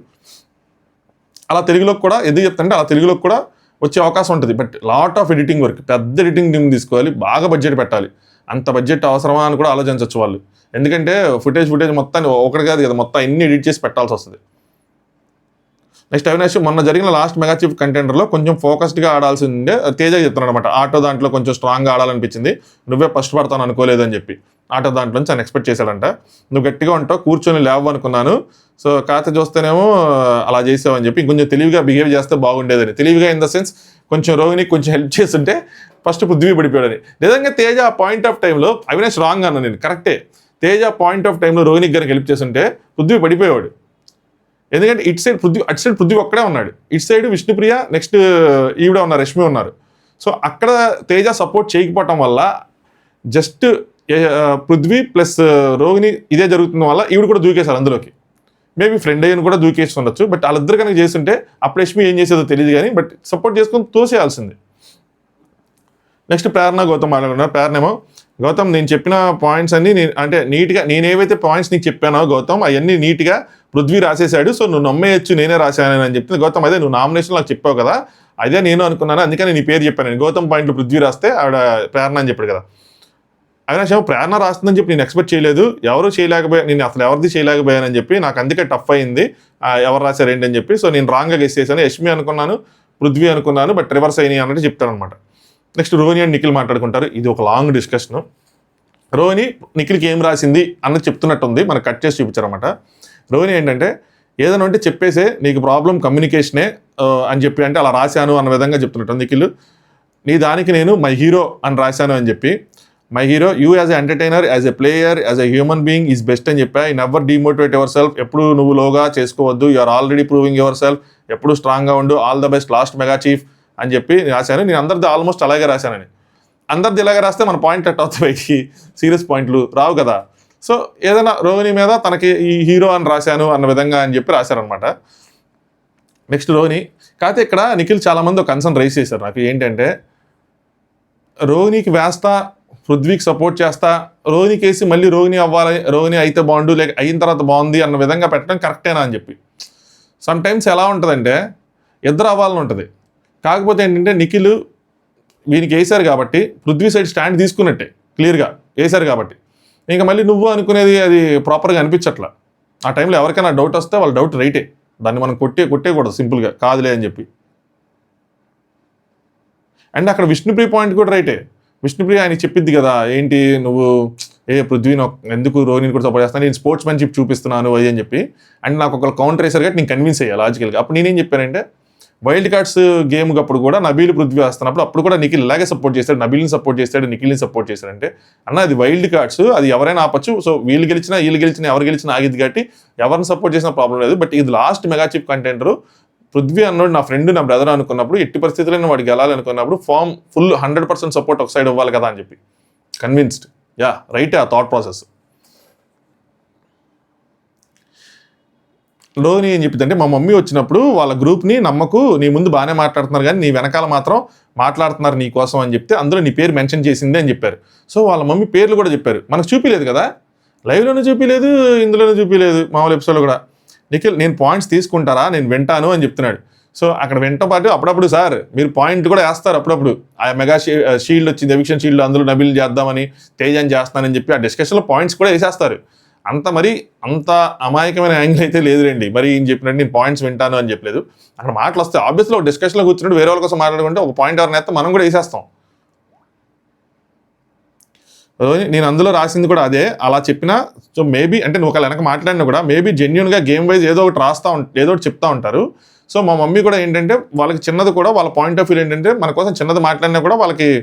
అలా తెలుగులోకి కూడా ఎందుకు చెప్తుంటే అలా తెలుగులోకి కూడా వచ్చే అవకాశం ఉంటుంది. But lot of editing work, పెద్ద ఎడిటింగ్ టీమ్ తీసుకోవాలి, బాగా బడ్జెట్ పెట్టాలి. అంత బడ్జెట్ అవసరమా అని కూడా ఆలోచించవచ్చు వాళ్ళు. ఎందుకంటే ఫుటేజ్ మొత్తాన్ని ఒకటి కాదు కదా, మొత్తం అన్ని ఎడిట్ చేసి పెట్టాల్సి వస్తుంది. నెక్స్ట్ అవినాష్ మొన్న జరిగిన లాస్ట్ మెగా చీఫ్ కంటెండర్లో కొంచెం ఫోకస్డ్గా ఆడాల్సిందే తేజ చెప్తున్నాడు అనమాట. ఆటో దాంట్లో కొంచెం స్ట్రాంగ్గా ఆడాలనిపించింది, నువ్వే ఫస్ట్ పడతాను అనుకోలేదని చెప్పి ఆటో దాంట్లో నుంచి ఆయన ఎక్స్పెక్ట్ చేశాడంట. నువ్వు గట్టిగా ఉంటావు, కూర్చొని లేవు అనుకున్నాను, సో ఖాతా చూస్తేనేమో అలా చేసావని చెప్పి ఇంకొంచెం తెలివిగా బిహేవ్ చేస్తే బాగుండేదని. తెలివిగా ఇన్ ద సెన్స్ కొంచెం రోహిణికి కొంచెం హెల్ప్ చేస్తుంటే ఫస్ట్ పృథ్వీ పడిపోయాడని. నిజంగా తేజ పాయింట్ ఆఫ్ టైంలో అవినాష్ రాంగ్ అన్నా నేను, కరెక్టే. తేజ పాయింట్ ఆఫ్ టైంలో రోహిణికి గారికి హెల్ప్ చేస్తుంటే పృథ్వీ పడిపోయేవాడు. ఎందుకంటే అటు సైడ్ పృథ్వీ ఒక్కడే ఉన్నాడు, ఇటు సైడ్ విష్ణుప్రియ, నెక్స్ట్ ఈవిడ ఉన్నారు, రష్మి ఉన్నారు. సో అక్కడ తేజ సపోర్ట్ చేయకపోవటం వల్ల జస్ట్ పృథ్వీ ప్లస్ రోహిణి ఇదే జరుగుతున్న వల్ల ఈవిడ కూడా దూకేశారు అందులోకి. మేబీ ఫ్రెండ్ అయ్యని కూడా దూకేసి ఉండొచ్చు. బట్ వాళ్ళిద్దరు కనుక చేస్తుంటే అప్పుడు రష్మి ఏం చేసేదో తెలియదు కానీ బట్ సపోర్ట్ చేసుకొని తోసేయాల్సింది. నెక్స్ట్ ప్రేరణ గౌతమ్ మాట్లాడుకున్నారు. ప్రేరణేమో, గౌతమ్ నేను చెప్పిన పాయింట్స్ అన్ని అంటే నీట్గా నేను ఏవైతే పాయింట్స్ నీకు చెప్పానో గౌతమ్ అవన్నీ నీట్గా పృథ్వీ రాసేసాడు, సో నువ్వు నమ్మేయచ్చు నేనే రాశాను అని చెప్తే, గౌతమ్ అదే నువ్వు నామినేషన్ నాకు చెప్పావు కదా, అదే నేను అనుకున్నాను, అందుకని నీ పేరు చెప్పాను. గౌతమ్ పాయింట్లు పృథ్వీ రాస్తే ఆవిడ ప్రేరణ అని చెప్పాడు కదా. అవినాష్ ఏమో ప్రేరణ రాస్తుందని చెప్పి నేను ఎక్స్పెక్ట్ చేయలేదు, ఎవరు చేయలేకపోయా, నేను అసలు ఎవరిది చేయలేకపోయానని చెప్పి నాకు అందుకే టఫ్ అయింది, ఎవరు రాశారు ఏంటి అని చెప్పి. సో నేను రాంగ్గా గెస్ చేశాను, యష్మి అనుకున్నాను, పృథ్వీ అనుకున్నాను, బట్ రివర్స్ అయినాయి అన్నట్టు చెప్తానమాట. నెక్స్ట్ రోహిణి అండ్ నిఖిల్ మాట్లాడుకుంటారు. ఇది ఒక లాంగ్ డిస్కషన్. రోహిణి నిఖిల్కి ఏం రాసింది అన్నది చెప్తున్నట్టుంది, మనకు కట్ చేసి చూపించారన్నమాట. రోహిణి ఏంటంటే ఏదైనా ఉంటే చెప్పేసే, నీకు ప్రాబ్లం కమ్యూనికేషనే అని చెప్పి అంటే అలా రాశాను అన్న విధంగా చెప్తున్నట్టు. నిఖిల్ నీ దానికి నేను మై హీరో అని రాశాను అని చెప్పి, my hero you as a entertainer, as a player, as a human being is best అని చెప్పా. ఈ నెవర్ డిమోటివేట్ యువర్ సెల్ఫ్, ఎప్పుడు నువ్వు లోగా చేసుకోవద్దు, you are already proving yourself, ఎప్పుడు స్ట్రాంగ్గా ఉండు, all the best last mega chief అని చెప్పి రాశాను. నేను అందరిది ఆల్మోస్ట్ అలాగే రాశానని. అందరిది ఇలాగే రాస్తే మన పాయింట్ కట్ అవుతాయి, బయటికి సీరియస్ పాయింట్లు రావు కదా. సో ఏదైనా రోహిణి మీద తనకి ఈ హీరో అని రాశాను అన్న విధంగా అని చెప్పి రాశారనమాట. నెక్స్ట్ రోహిణి కాకపోతే ఇక్కడ నిఖిల్ చాలామంది ఒక కన్సర్న్ రైజ్ చేశారు నాకు, ఏంటంటే రోహిణికి వేస్తా, పృథ్వీకి సపోర్ట్ చేస్తా, రోహిణికి వేసి మళ్ళీ రోహిణి అవ్వాలి, రోహిణి అయితే బాగుండు, లేక అయిన తర్వాత బాగుంది అన్న విధంగా పెట్టడం కరెక్టేనా అని చెప్పి. సమ్ టైమ్స్ ఎలా ఉంటుందంటే ఇద్దరు అవ్వాలని ఉంటుంది, కాకపోతే ఏంటంటే నిఖిల్ వీనికి వేశారు కాబట్టి పృథ్వీ సైడ్ స్టాండ్ తీసుకున్నట్టే, క్లియర్గా వేశారు కాబట్టి ఇంకా మళ్ళీ నువ్వు అనుకునేది అది ప్రాపర్గా అనిపించట్లా. ఆ టైంలో ఎవరికైనా డౌట్ వస్తే వాళ్ళ డౌట్ రైటే, దాన్ని మనం కొట్టేయకూడదు సింపుల్గా, కాదులే అని చెప్పి. అండ్ అక్కడ విష్ణుప్రియ పాయింట్ కూడా రైటే. విష్ణుప్రియ ఆయన చెప్పిద్ది కదా, ఏంటి నువ్వు పృథ్వీని ఎందుకు రోహిణిని కూడా సపోర్ట్ చేస్తాను, నేను స్పోర్ట్స్ మ్యాన్షిప్ చూపిస్తున్నాను అది అని చెప్పి. అండ్ నాకు ఒక కౌంటర్ వేసారు కాబట్టి నేను కన్విన్స్ అయ్యా లాజికల్గా. అప్పుడు నేనేం చెప్పానంటే వైల్డ్ కార్డ్స్ గేమ్ అప్పుడు కూడా నబీల్ పృథ్వీ వస్తున్నప్పుడు అప్పుడు కూడా నిఖిల్ ఇలాగే సపోర్ట్ చేస్తాడు, నబీల్ని సపోర్ట్ చేస్తాడు, నిఖిల్ని సపోర్ట్ చేశాడంటే అన్న అది వైల్డ్ కార్డ్స్, అది ఎవరైనా ఆపచ్చు. సో వీళ్ళు గెలిచినా ఎవరు గెలిచినా ఆగిద్ది కాబట్టి ఎవరిని సపోర్ట్ చేసినా ప్రాబ్లం లేదు. బట్ ఇది last mega chief contender Prithvi అన్నోడు నా ఫ్రెండ్, నా బ్రదర్ అనుకున్నప్పుడు, ఎట్టి పరిస్థితుల్లో వాడికి గెలాలనుకున్నప్పుడు ఫామ్ ఫుల్ 100% సపోర్ట్ ఒక సైడ్ ఇవ్వాలి కదా అని చెప్పి కన్విన్స్డ్. యా రైటే ఆ థాట్ ప్రాసెస్. రోహిణి ఏం చెప్పిందంటే మా మమ్మీ వచ్చినప్పుడు వాళ్ళ గ్రూప్ని నమ్మకు, నీ ముందు బాగానే మాట్లాడుతున్నారు కానీ నీ వెనకాల మాత్రం మాట్లాడుతున్నారు నీ కోసం అని చెప్తే అందులో నీ పేరు మెన్షన్ చేసింది అని చెప్పారు. సో వాళ్ళ మమ్మీ పేర్లు కూడా చెప్పారు, మనకు చూపించలేదు కదా, లైవ్లోనూ చూపించలేదు, ఇందులోనూ చూపించలేదు, మామూలు ఎపిసోడ్లో కూడా. నిఖిల్ నేను పాయింట్స్ తీసుకుంటారా, నేను వింటాను అని చెప్తున్నాడు. సో అక్కడ వెంట పాటు అప్పుడప్పుడు సార్ మీరు పాయింట్ కూడా వేస్తారు అప్పుడప్పుడు. ఆ మెగా షీల్డ్ వచ్చింది, ఎవిక్షన్ షీల్డ్, అందులో నబిల్ చేద్దామని, తేజాన్ని చేస్తానని చెప్పి ఆ డిస్కషన్లో పాయింట్స్ కూడా వేసేస్తారు. అంత అమాయకమైన యాంగిల్ అయితే లేదులేండి. మరి ఈయన చెప్పినట్టు నేను పాయింట్స్ వింటాను అని చెప్పలేదు. అక్కడ మాటలు వస్తాయి. ఆబ్వియస్లో డిస్కషన్లో కూర్చున్నట్టు వేరే వాళ్ళ కోసం మాట్లాడుకుంటే ఒక పాయింట్ ఎవరిని వేస్తే మనం కూడా వేసేస్తాం. నేను అందులో రాసింది కూడా అదే. అలా చెప్పినా సో మేబీ అంటే నువ్వు ఒకవేళ వెనక మాట్లాడినా కూడా మేబీ జెన్యున్గా గేమ్ వైజ్ ఏదో ఒకటి ఏదో ఒకటి చెప్తా ఉంటారు. సో మా మమ్మీ కూడా ఏంటంటే వాళ్ళకి చిన్నది కూడా వాళ్ళ పాయింట్ ఆఫ్ వ్యూ ఏంటంటే మన కోసం చిన్నది మాట్లాడినా కూడా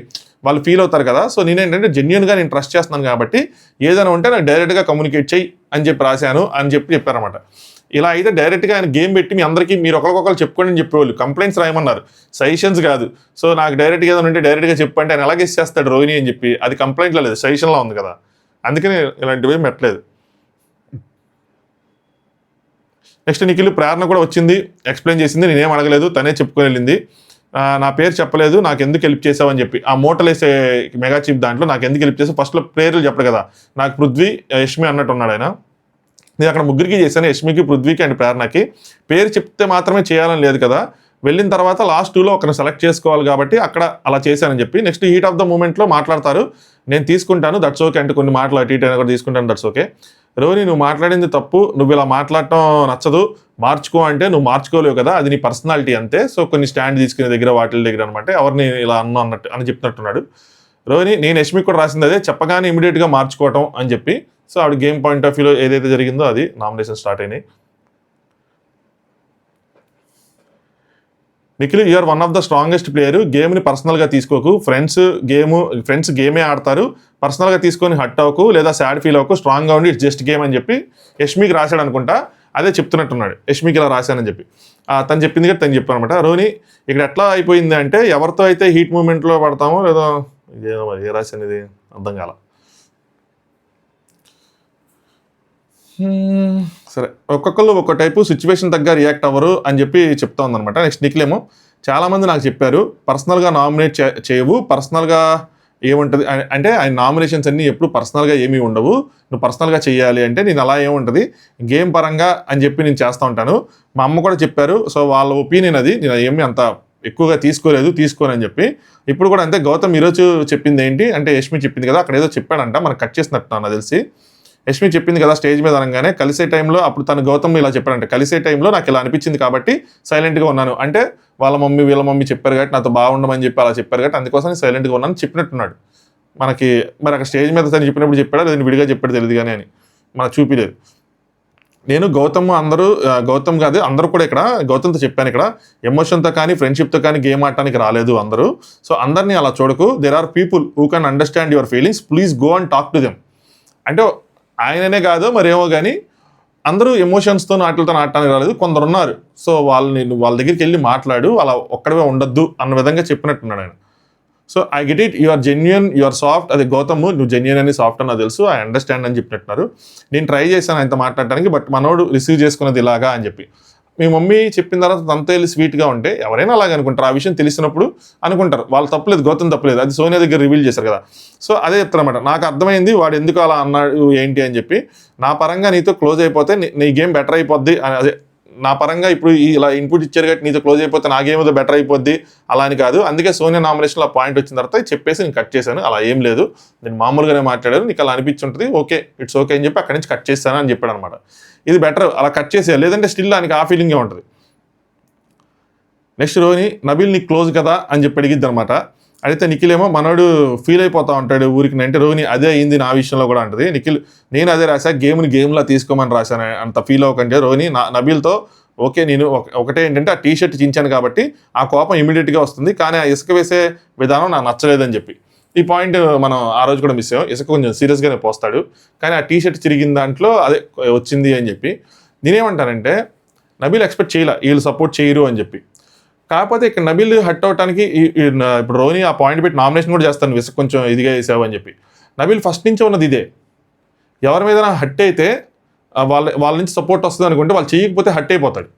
వాళ్ళు ఫీల్ అవుతారు కదా. సో నేనేంటంటే జెన్యున్గా నేను ట్రస్ట్ చేస్తున్నాను కాబట్టి ఏదైనా ఉంటే నాకు డైరెక్ట్గా కమ్యూనికేట్ చేయి అని చెప్పి రాశాను అని చెప్పారన్నమాట. ఇలా అయితే డైరెక్ట్గా ఆయన గేమ్ పెట్టి మీ అందరికీ మీరు ఒకరికొకరు చెప్పుకోండి అని చెప్పేవాళ్ళు. కంప్లైంట్స్ రాయమన్నారు, సజెషన్స్ కాదు. సో నాకు డైరెక్ట్గా ఏదైనా ఉంటే డైరెక్ట్గా చెప్పంటే ఆయన ఎలాగే చేస్తాడు రోహిణి అని చెప్పి, అది కంప్లైంట్లో లేదు, సజెషన్లో ఉంది కదా. అందుకని ఇలాంటివి పెట్టలేదు. నెక్స్ట్ నిఖిల్ ప్రేరణ కూడా వచ్చింది, ఎక్స్ప్లెయిన్ చేసింది, నేనేం అడగలేదు, తనే చెప్పుకొని వెళ్ళింది. నా పేరు చెప్పలేదు, నాకు ఎందుకు హెల్ప్ చేసావని చెప్పి. ఆ మూటలేసే మెగా చీప్ దాంట్లో నాకు ఎందుకు హెల్ప్ చేసావు, ఫస్ట్లో పేర్లు చెప్పడు కదా, నాకు పృథ్వీ, యష్మి అన్నట్టు ఉన్నాడు ఆయన. నేను అక్కడ ముగ్గురికి చేశాను, యష్మికి, పృథ్వీకి అండ్ ప్రేరణకి. పేరు చెప్తే మాత్రమే చేయాలని లేదు కదా, వెళ్ళిన తర్వాత లాస్ట్ 2లో ఒకరిని సెలెక్ట్ చేసుకోవాలి కాబట్టి అక్కడ అలా చేశానని చెప్పి. నెక్స్ట్ హీట్ ఆఫ్ ద మూమెంట్లో మాట్లాడతారు, నేను తీసుకుంటాను, దట్స్ ఓకే అంటే కొన్ని మాటలు అటు ఇటు అయినా కూడా తీసుకుంటాను, దట్స్ ఓకే. రోహిణి నువ్వు మాట్లాడింది తప్పు, నువ్వు ఇలా మాట్లాడటం నచ్చదు, మార్చుకో అంటే నువ్వు మార్చుకోలేవు కదా, అది నీ పర్సనాలిటీ అంతే. సో కొన్ని స్టాండ్ తీసుకునే దగ్గర వాటి దగ్గర అనమాట ఎవరిని ఇలా అన్నట్టు అని చెప్తున్నట్టున్నాడు. రోహిణి నేను యష్మికి కూడా రాసింది అదే, చెప్పగానే ఇమీడియట్గా మార్చుకోవటం అని చెప్పి. సో ఆవిడ గేమ్ పాయింట్ ఆఫ్ వ్యూలో ఏదైతే జరిగిందో అది నామినేషన్ స్టార్ట్ అయినాయి. Nikhil you are one of the strongest player, గేమ్ని పర్సనల్గా తీసుకోకు, ఫ్రెండ్స్ గేమే ఆడతారు, పర్సనల్గా తీసుకొని హట్ అవ్వకు లేదా సాడ్ ఫీల్ అవ్వకు, స్ట్రాంగ్గా ఉండి ఇట్స్ జస్ట్ గేమ్ అని చెప్పి యష్మికి రాశాడు అనుకుంటా. అదే చెప్తున్నట్టున్నాడు, యష్మికి ఇలా రాశానని చెప్పి. తను చెప్పింది కదా తను చెప్పాను అనమాట. రోహిణి ఇక్కడ ఎట్లా అయిపోయింది అంటే, ఎవరితో అయితే హీట్ మూమెంట్లో పడతామో లేదా ఇదేదో ఏ రాశాను ఇది అర్థం కాల. సరే, ఒక్కొక్కరు ఒక్కో టైపు సిచ్యువేషన్ తగ్గ రియాక్ట్ అవ్వరు అని చెప్పి చెప్తా ఉందనమాట. నెక్స్ట్ నిఖిల్ ఏమో చాలామంది నాకు చెప్పారు పర్సనల్గా నామినేట్ చేయవు, పర్సనల్గా ఏముంటుంది అంటే ఆయన నామినేషన్స్ అన్నీ ఎప్పుడు పర్సనల్గా ఏమీ ఉండవు, నువ్వు పర్సనల్గా చేయాలి అంటే నేను అలా ఏముంటుంది గేమ్ పరంగా అని చెప్పి నేను చేస్తూ ఉంటాను. మా అమ్మ కూడా చెప్పారు, సో వాళ్ళ ఒపీనియన్ అది, నేను ఏమీ అంత ఎక్కువగా తీసుకోనని చెప్పి. ఇప్పుడు కూడా అంతే. గౌతమ్ ఈరోజు చెప్పింది ఏంటి అంటే, యష్మి చెప్పింది కదా అక్కడ ఏదో చెప్పాడంట, మనకు కట్ చేసినట్టు నాకు తెలిసి. యష్మి చెప్పింది కదా స్టేజ్ మీద అనగానే, కలిసే టైంలో అప్పుడు తను గౌతమ్ ఇలా చెప్పాడంటే, కలిసే టైంలో నాకు ఇలా అనిపించింది కాబట్టి సైలెంట్గా ఉన్నాను అంటే, వీళ్ళ మమ్మీ చెప్పారు కాబట్టి నాతో బాగుండమని చెప్పి అలా చెప్పారు కాబట్టి అందుకోసం సైలెంట్గా ఉన్నాను చెప్పినట్టున్నాడు మనకి. మరి అక్కడ స్టేజ్ మీద తను చెప్పినప్పుడు చెప్పాడా లేదా విడిగా చెప్పాడు తెలియదు కానీ అని మనకు చూపిలేదు. నేను గౌతమ్ కాదు అందరూ కూడా ఇక్కడ గౌతమ్తో చెప్పాను, ఇక్కడ ఎమోషన్తో కానీ ఫ్రెండ్షిప్తో కానీ గేమ్ ఆడటానికి రాలేదు అందరూ. సో అందరినీ అలా చూడకు, there are people who can understand your feelings, please go and talk to them. అంటే ఆయననే కాదు మరేమో కానీ అందరూ ఎమోషన్స్తో ఆటలతో ఆడటానికి రాలేదు, కొందరు ఉన్నారు. సో వాళ్ళ దగ్గరికి వెళ్ళి మాట్లాడు, అలా ఒక్కడవే ఉండొద్దు అన్న విధంగా చెప్పినట్టున్నాడు ఆయన. So I get it, you are genuine, you are soft. అది గౌతమ్ నువ్వు జెన్యూన్ అని సాఫ్ట్ అని నాకు తెలుసు, ఐ అండర్స్టాండ్ అని చెప్పినట్టున్నారు. నేను ట్రై చేశాను ఆయనతో మాట్లాడటానికి, బట్ మనోడు రిసీవ్ చేసుకున్నది ఇలాగా అని చెప్పి. మీ మమ్మీ చెప్పిన తర్వాత తనతో వెళ్ళి స్వీట్గా ఉంటే ఎవరైనా అలాగే అనుకుంటారు, ఆ విషయం తెలిసినప్పుడు అనుకుంటారు. వాళ్ళు తప్పలేదు, గౌతమ్ తప్పలేదు, అది సోనియా దగ్గర రివీల్ చేశారు కదా. సో అదే చెప్తారన్నమాట, నాకు అర్థమైంది వాడు ఎందుకు అలా అన్నాడు ఏంటి అని చెప్పి. నా పరంగా నీతో క్లోజ్ అయిపోతే నీ గేమ్ బెటర్ అయిపోద్ది, అదే నా పరంగా ఇప్పుడు ఇలా ఇన్పుట్ ఇచ్చారు కాబట్టి నీతో క్లోజ్ అయిపోతే నా గేమ్ ఏదో బెటర్ అయిపోద్ది అలా అని కాదు. అందుకే సోనియా నామినేషన్లో ఆ పాయింట్ వచ్చిన తర్వాత చెప్పేసి నేను కట్ చేశాను, అలా ఏం లేదు, నేను మామూలుగానే మాట్లాడాను, నీకు అలా అనిపించుంటుంది, ఓకే ఇట్స్ ఓకే అని చెప్పి అక్కడి నుంచి కట్ చేశాను అని చెప్పాడు అనమాట. ఇది బెటర్, అలా కట్ చేసేయాలి, లేదంటే స్టిల్ ఆయనకి ఆ ఫీలింగే ఉంటుంది. నెక్స్ట్ రోహిణి నబిల్ నీకు క్లోజ్ కదా అని చెప్పి అడిగిద్ది అనమాట. అయితే నిఖిల్ ఏమో మనోడు ఫీల్ అయిపోతూ ఉంటాడు ఊరికి, అంటే రోహిణి అదే అయింది నా విషయంలో కూడా అంటది. నిఖిల్ నేను అదే రాశా, గేమ్లా తీసుకోమని రాశాను, అంత ఫీల్ అవ్వకంటే. రోహిణి నబిల్తో ఓకే నేను ఒకటే ఏంటంటే ఆ టీ షర్ట్ చించాను కాబట్టి ఆ కోపం ఇమీడియట్గా వస్తుంది, కానీ ఆ ఇసుక వేసే విధానం నాకు నచ్చలేదని చెప్పి. ఈ పాయింట్ మనం ఆ రోజు కూడా మిస్ అయ్యాం, ఇసుక కొంచెం సీరియస్గానే పోస్తాడు కానీ ఆ టీ షర్ట్ చిరిగిన దాంట్లో అదే వచ్చింది అని చెప్పి. నేనేమంటానంటే నబిల్ ఎక్స్పెక్ట్ చేయలే వీళ్ళు సపోర్ట్ చేయరు అని చెప్పి. కాకపోతే ఇక్కడ నబిల్ హట్ అవటానికి ఇప్పుడు రోహిణి ఆ పాయింట్ పెట్టి నామినేషన్ కూడా చేస్తాను, విసుక కొంచెం ఇదిగా వేసావు అని చెప్పి. నబిల్ ఫస్ట్ నుంచి ఉన్నది ఇదే, ఎవరి మీద హట్ అయితే వాళ్ళ నుంచి సపోర్ట్ వస్తుంది అనుకుంటే వాళ్ళు చేయకపోతే హట్ అయిపోతాడు.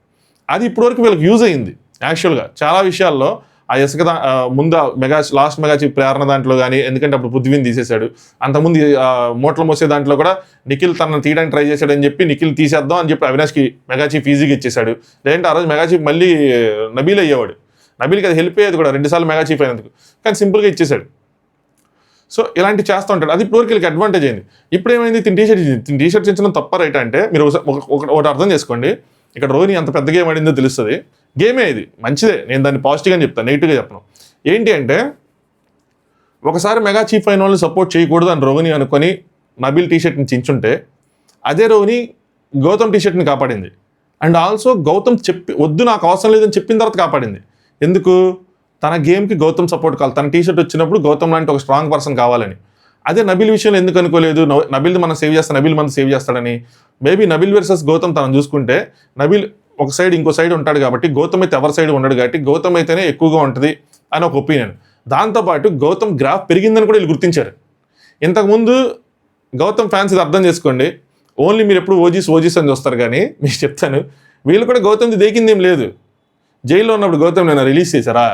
అది ఇప్పటివరకు వీళ్ళకి యూజ్ అయ్యింది యాక్చువల్గా చాలా విషయాల్లో. ముందు లాస్ట్ మెగా చీఫ్ ప్రేరణ దాంట్లో కానీ, ఎందుకంటే అప్పుడు పృథ్వీని తీసేశాడు. అంతకుముందు మూటలు మోసే దాంట్లో కూడా నిఖిల్ తనను తీయడానికి ట్రై చేశాడని చెప్పి నిఖిల్ తీసేద్దాం అని చెప్పి అవినాష్కి మెగా చీఫ్ ఈజీగా ఇచ్చేశాడు. లేదంటే ఆ రోజు మెగా చీఫ్ మళ్ళీ నబీల్ అయ్యేవాడు. నబీల్కి అది హెల్ప్ అయ్యేది కూడా 2 సార్లు మెగా చీఫ్ అయినందుకు, కానీ సింపుల్గా ఇచ్చేశాడు. సో ఇలాంటివి చేస్తూ ఉంటాడు. అది ఇప్పటివరకు అడ్వాంటేజ్ అయింది. ఇప్పుడు ఏమైంది, తిని టీషర్ట్ ఇచ్చడం తప్ప రైట్ అంటే మీరు ఒకటి అర్థం చేసుకోండి. ఇక్కడ రోహిణి ఎంత పెద్ద గేమ్ ఆడిందో తెలుస్తుంది. గేమే ఇది మంచిదే, నేను దాన్ని పాజిటివ్గా చెప్తాను, నెగిటివ్గా చెప్పను. ఏంటి అంటే ఒకసారి మెగా చీఫ్ అయిన వాళ్ళని సపోర్ట్ చేయకూడదు అని రోహిణి అనుకొని నబీల్ టీషర్ట్ని చించుంటే, అదే రోహిణి గౌతమ్ టీషర్ట్ని కాపాడింది. అండ్ ఆల్సో గౌతమ్ వద్దు నాకు అవసరం లేదని చెప్పిన తర్వాత కాపాడింది. ఎందుకు, తన గేమ్కి గౌతమ్ సపోర్ట్ కావాలి. తన టీషర్ట్ వచ్చినప్పుడు గౌతమ్ లాంటి ఒక స్ట్రాంగ్ పర్సన్ కావాలని. అదే నబీల్ విషయంలో ఎందుకు అనుకోలేదు, నబీల్ని మనం సేవ్ చేస్తాం, నబీల్ మనం సేవ్ చేస్తాడని. మేబీ నబీల్ వర్సెస్ గౌతమ్ తనం చూసుకుంటే నబీల్ ఒక సైడ్ ఇంకో సైడ్ ఉంటాడు కాబట్టి, గౌతమ్ అయితే ఎవరి సైడ్ ఉండడు కాబట్టి గౌతమ్ అయితేనే ఎక్కువగా ఉంటుంది అని ఒక ఒపీనియన్. దాంతోపాటు గౌతమ్ గ్రాఫ్ పెరిగిందని కూడా వీళ్ళు గుర్తించారు. ఇంతకుముందు గౌతమ్ ఫ్యాన్స్ ఇది అర్థం చేసుకోండి, ఓన్లీ మీరు ఎప్పుడు ఓజీస్ అని చూస్తారు, కానీ మీకు చెప్తాను వీళ్ళు కూడా గౌతమ్ది దేకిందేం లేదు. జైల్లో ఉన్నప్పుడు గౌతమ్ నేను రిలీజ్ చేశారా,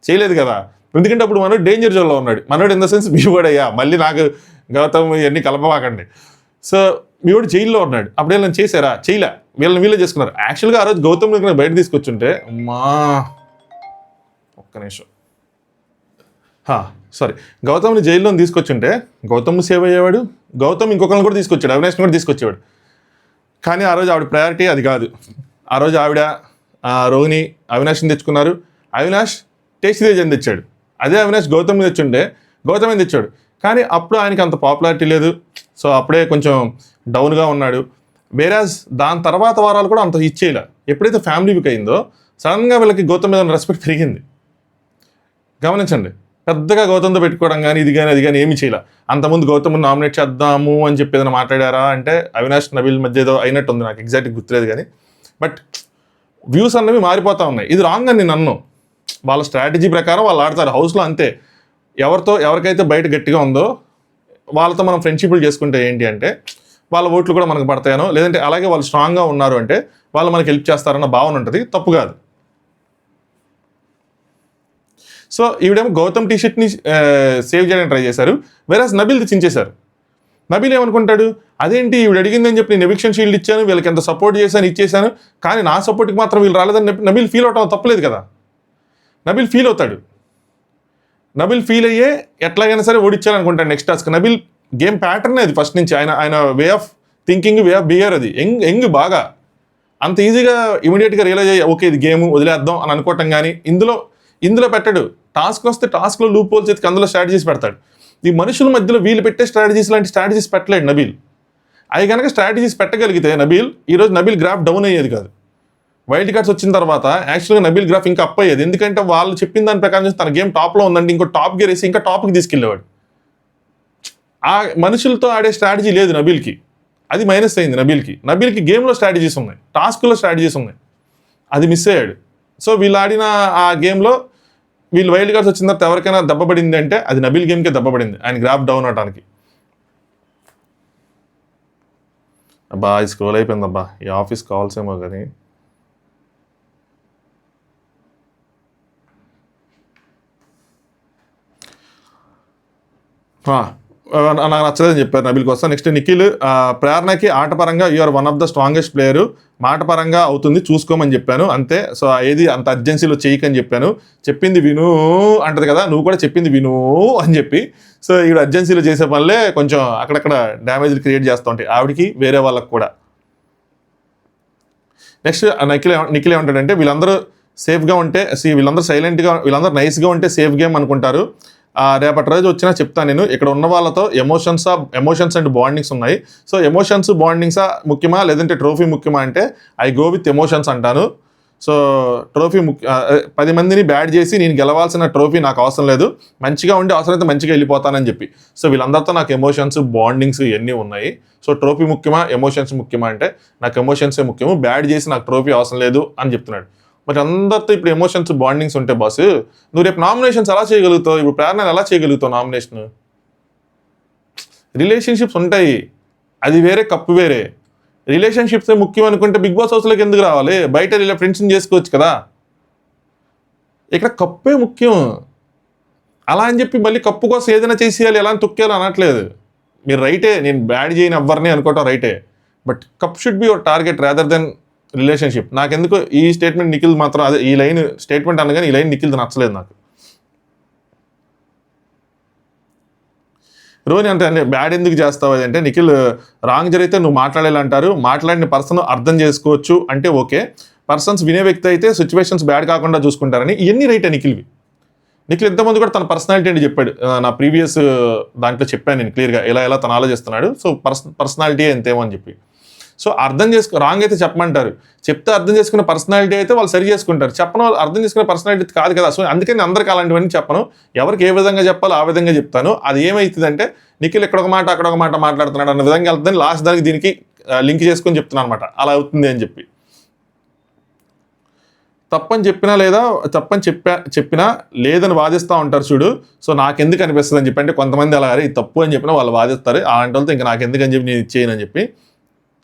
చేయలేదు కదా. ఎందుకంటే అప్పుడు మనోడు డేంజర్ జోన్లో ఉన్నాడు. మనోడు ఇన్ ద సెన్స్ మీ కూడా అయ్యా, మళ్ళీ నాకు గౌతమ్ ఇవన్నీ కలపవాకండి. సో మీ కూడా జైల్లో ఉన్నాడు, అప్పుడు వీళ్ళని చేశారా, చేయలే, వీళ్ళే చేసుకున్నారు. యాక్చువల్గా ఆ రోజు గౌతమ్ బయట తీసుకొచ్చుంటే అమ్మా ఒక్క నిమిషం సారీ గౌతమ్ని జైల్లో తీసుకొచ్చుంటే గౌతమ్ సేవ్ అయ్యేవాడు, గౌతమ్ ఇంకొకరిని కూడా తీసుకొచ్చాడు, అవినాష్ని కూడా తీసుకొచ్చేవాడు. కానీ ఆ రోజు ఆవిడ ప్రయారిటీ అది కాదు. ఆ రోజు ఆవిడ రోహిణి అవినాష్ని తెచ్చుకున్నారు. అవినాష్ టేస్టీ తేజని తెచ్చాడు. అదే అవినాష్ గౌతమ్ని తెచ్చుంటే గౌతమ్ అని తెచ్చాడు. కానీ అప్పుడు ఆయనకి అంత పాపులారిటీ లేదు. సో అప్పుడే కొంచెం డౌన్గా ఉన్నాడు. వేరాజ్ దాని తర్వాత వారాలు కూడా అంత ఇచ్చేయలే. ఎప్పుడైతే ఫ్యామిలీ వీక్ అయిందో సడన్గా వీళ్ళకి గౌతమ్ మీద రెస్పెక్ట్ పెరిగింది. గమనించండి, పెద్దగా గౌతమ్తో పెట్టుకోవడం కానీ ఇది కానీ అది కానీ ఏమీ చేయలే. అంతకుముందు గౌతమ్ని నామినేట్ చేద్దాము అని చెప్పి ఏదైనా మాట్లాడారా అంటే అవినాష్ నబీల్ మధ్య ఏదో అయినట్టు ఉంది, నాకు ఎగ్జాక్ట్గా గుర్తులేదు కానీ. బట్ వ్యూస్ అన్నవి మారిపోతూ ఉన్నాయి. ఇది రాంగ్ అని నేను అన్ను. వాళ్ళ స్ట్రాటజీ ప్రకారం వాళ్ళు ఆడతారు హౌస్లో, అంతే. ఎవరికైతే బయట గట్టిగా ఉందో వాళ్ళతో మనం ఫ్రెండ్షిప్లు చేసుకుంటే ఏంటి అంటే వాళ్ళ ఓట్లు కూడా మనకు పడతాయనో, లేదంటే అలాగే వాళ్ళు స్ట్రాంగ్గా ఉన్నారు అంటే వాళ్ళు మనకి హెల్ప్ చేస్తారన్న భావన ఉంటుంది, తప్పు కాదు. సో ఈవిడేమో గౌతమ్ టీషర్ట్ని సేవ్ చేయడానికి ట్రై చేశారు, వేరేస్ నబీల్ది చించేశారు. నబీల్ ఏమనుకుంటాడు, అదేంటి ఈవిడ అడిగిందని చెప్పి నేను ఎవిక్షన్ షీల్డ్ ఇచ్చాను, వీళ్ళకి ఎంత సపోర్ట్ చేశాను ఇచ్చేసాను, కానీ నా సపోర్ట్కి మాత్రం వీళ్ళు రాలేదని నబీల్ ఫీల్ అవటం తప్పలేదు కదా. నబీల్ ఫీల్ అవుతాడు. నబీల్ ఫీల్ అయ్యే ఎట్లాగైనా సరే ఓడిచ్చాలనుకుంటాడు next task. Nabeel game pattern అది ఫస్ట్ నుంచి, ఆయన way of thinking, way of behaviour అది యంగ్ బాగా. అంత ఈజీగా ఇమీడియట్గా రియలైజ్ అయ్యి ఓకే ఇది గేమ్ వదిలేద్దాం అని అనుకోవటం కానీ ఇందులో పెట్టాడు. టాస్క్ వస్తే టాస్క్లో లూప్ హోల్స్ ఎత్తుకు అందులో స్ట్రాటజీస్ పెడతాడు. ఈ మనుషుల మధ్యలో వీళ్ళు పెట్టే స్ట్రాటజీస్ లాంటి స్ట్రాటజీస్ పెట్టలేడు నబీల్. అవి కనుక స్ట్రాటజీస్ పెట్టగలిగితే ఈరోజు నబీల్ గ్రాఫ్ డౌన్ అయ్యేది కాదు. వైల్డ్ కార్డ్స్ వచ్చిన తర్వాత యాక్చువల్గా నబీల్ గ్రాఫ్ ఇంకా అప్ అయ్యేది. ఎందుకంటే వాళ్ళు చెప్పిన దాని ప్రకారం చూసి తన గేమ్ టాప్లో ఉందండి, ఇంకో టాప్ గేర్ వేసి ఇంకా టాప్కి తీసుకెళ్ళేవాడు. ఆ మనుషులతో ఆడే స్ట్రాటజీ లేదు నబీల్కి, అది మైనస్ అయింది నబీల్కి గేమ్లో స్ట్రాటజీస్ ఉన్నాయి, టాస్క్లో స్ట్రాటజీస్ ఉన్నాయి, అది మిస్ అయ్యాడు. సో వీళ్ళు ఆడిన ఆ గేమ్లో వీళ్ళు వైల్డ్ కార్డ్స్ వచ్చిన తర్వాత ఎవరికైనా దెబ్బపడింది అంటే అది నబీల్ గేమ్కే దెబ్బపడింది, ఆయన గ్రాఫ్ డౌన్ అవడానికి. అబ్బా ఇది స్క్రోల్ అయిపోయింది అబ్బా, ఈ ఆఫీస్ కాల్స్ ఏమో కానీ. నాకు నచ్చలేదని చెప్పారు నబీల్ కోసం. నెక్స్ట్ నిఖిల్, ప్రేరణకి ఆటపరంగా you are one of the strongest player, మాటపరంగా అవుతుంది చూసుకోమని చెప్పాను అంతే. సో ఏది అంత అర్జెన్సీలో చేయకని చెప్పాను, చెప్పింది విను అంటది కదా, నువ్వు కూడా చెప్పింది విను అని చెప్పి. సో ఈవిడ అర్జెన్సీలో చేసే పనులే కొంచెం అక్కడక్కడ డ్యామేజ్లు క్రియేట్ చేస్తూ ఉంటాయి ఆవిడికి, వేరే వాళ్ళకి కూడా. నెక్స్ట్ నిఖిల్ ఏమంటాడంటే వీళ్ళందరూ సేఫ్గా ఉంటే, వీళ్ళందరూ సైలెంట్గా, వీళ్ళందరూ నైస్గా ఉంటే సేఫ్ గేమ్ అనుకుంటారు. రేపటి రోజు వచ్చినా చెప్తాను నేను, ఇక్కడ ఉన్న వాళ్ళతో ఎమోషన్స్ అండ్ బాండింగ్స్ ఉన్నాయి. సో ఎమోషన్స్ బాండింగ్సా ముఖ్యమా లేదంటే ట్రోఫీ ముఖ్యమా అంటే ఐ గో విత్ ఎమోషన్స్ అంటాను. సో ట్రోఫీ 10 మందిని బ్యాట్ చేసి నేను గెలవాల్సిన ట్రోఫీ నాకు అవసరం లేదు, మంచిగా ఉండి అవసరమైతే మంచిగా వెళ్ళిపోతానని చెప్పి. సో వీళ్ళందరితో నాకు ఎమోషన్స్ బాండింగ్స్ ఇవన్నీ ఉన్నాయి. సో ట్రోఫీ ముఖ్యమా ఎమోషన్స్ ముఖ్యమా అంటే నాకు ఎమోషన్సే ముఖ్యము, బ్యాట్ చేసి నాకు ట్రోఫీ అవసరం లేదు అని చెప్తున్నాడు. మరి అందరితో ఇప్పుడు ఎమోషన్స్ బాండింగ్స్ ఉంటే బాస్ నువ్వు రేపు నామినేషన్స్ ఎలా చేయగలుగుతావు, ఇప్పుడు ప్రేరణ ఎలా చేయగలుగుతావు నామినేషన్? రిలేషన్షిప్స్ ఉంటాయి, అది వేరే కప్పు వేరే. రిలేషన్షిప్సే ముఖ్యం అనుకుంటే బిగ్ బాస్ హౌస్లోకి ఎందుకు రావాలి, బయట ఫ్రెండ్స్ని చేసుకోవచ్చు కదా. ఇక్కడ కప్పే ముఖ్యం. అలా అని చెప్పి మళ్ళీ కప్పు కోసం ఏదైనా చేసేయాలి, ఎలా అని తొక్కేయాలి అనట్లేదు. మీరు రైటే, నేను బ్యాడ్ చేయని ఎవ్వరిని అనుకోవటం రైటే, but cup should be your target rather than relationship. నాకెందుకు ఈ స్టేట్మెంట్ నిఖిల్ మాత్రం, అదే ఈ లైన్ స్టేట్మెంట్ అనగానే ఈ లైన్ నిఖిల్ నచ్చలేదు నాకు. రోని అంటే బ్యాడ్ ఎందుకు చేస్తావు అంటే, నిఖిల్ రాంగ్ జరిగితే నువ్వు మాట్లాడేలా అంటారు, మాట్లాడిన పర్సన్ అర్థం చేసుకోవచ్చు అంటే ఓకే, పర్సన్స్ వినే వ్యక్తి అయితే సిచ్యువేషన్స్ బ్యాడ్ కాకుండా చూసుకుంటారని, ఇవన్నీ రైటే నిఖిల్వి. నిఖిల్ ఇంతకుముందు కూడా తన పర్సనాలిటీ అని చెప్పాడు, నా ప్రీవియస్ దాంట్లో చెప్పాను నేను క్లియర్గా ఎలా తను ఆలోచిస్తున్నాడు. సో పర్సనాలిటీ ఎంతేమో అని చెప్పి. సో అర్థం రాంగ్ అయితే చెప్పమంటారు, చెప్తే అర్థం చేసుకునే పర్సనాలిటీ అయితే వాళ్ళు సరి చేసుకుంటారు, చెప్పను అర్థం చేసుకునే పర్సనాలిటీ కాదు కదా. సో అందుకని అందరికీ అలాంటివన్నీ చెప్పను, ఎవరికి ఏ విధంగా చెప్పాలో ఆ విధంగా చెప్తాను. అది ఏమవుతుందంటే నిఖిల్ ఇక్కడ ఒక మాట అక్కడ ఒక మాట మాట్లాడుతున్నాడు అన్న విధంగా వెళ్తుందని లాస్ట్ దానికి దీనికి లింక్ చేసుకొని చెప్తున్నాను అనమాట, అలా అవుతుంది అని చెప్పి. తప్పని చెప్పినా లేదని వాదిస్తూ ఉంటారు చూడు, సో నాకెందుకు అనిపిస్తుంది అని చెప్పి. అంటే కొంతమంది అలా ఇది తప్పు అని చెప్పినా వాళ్ళు వాదిస్తారు, అలాంటి వాళ్ళతో ఇంకా నాకెందుకు అని చెప్పి నేను ఇచ్చేయను అని చెప్పి.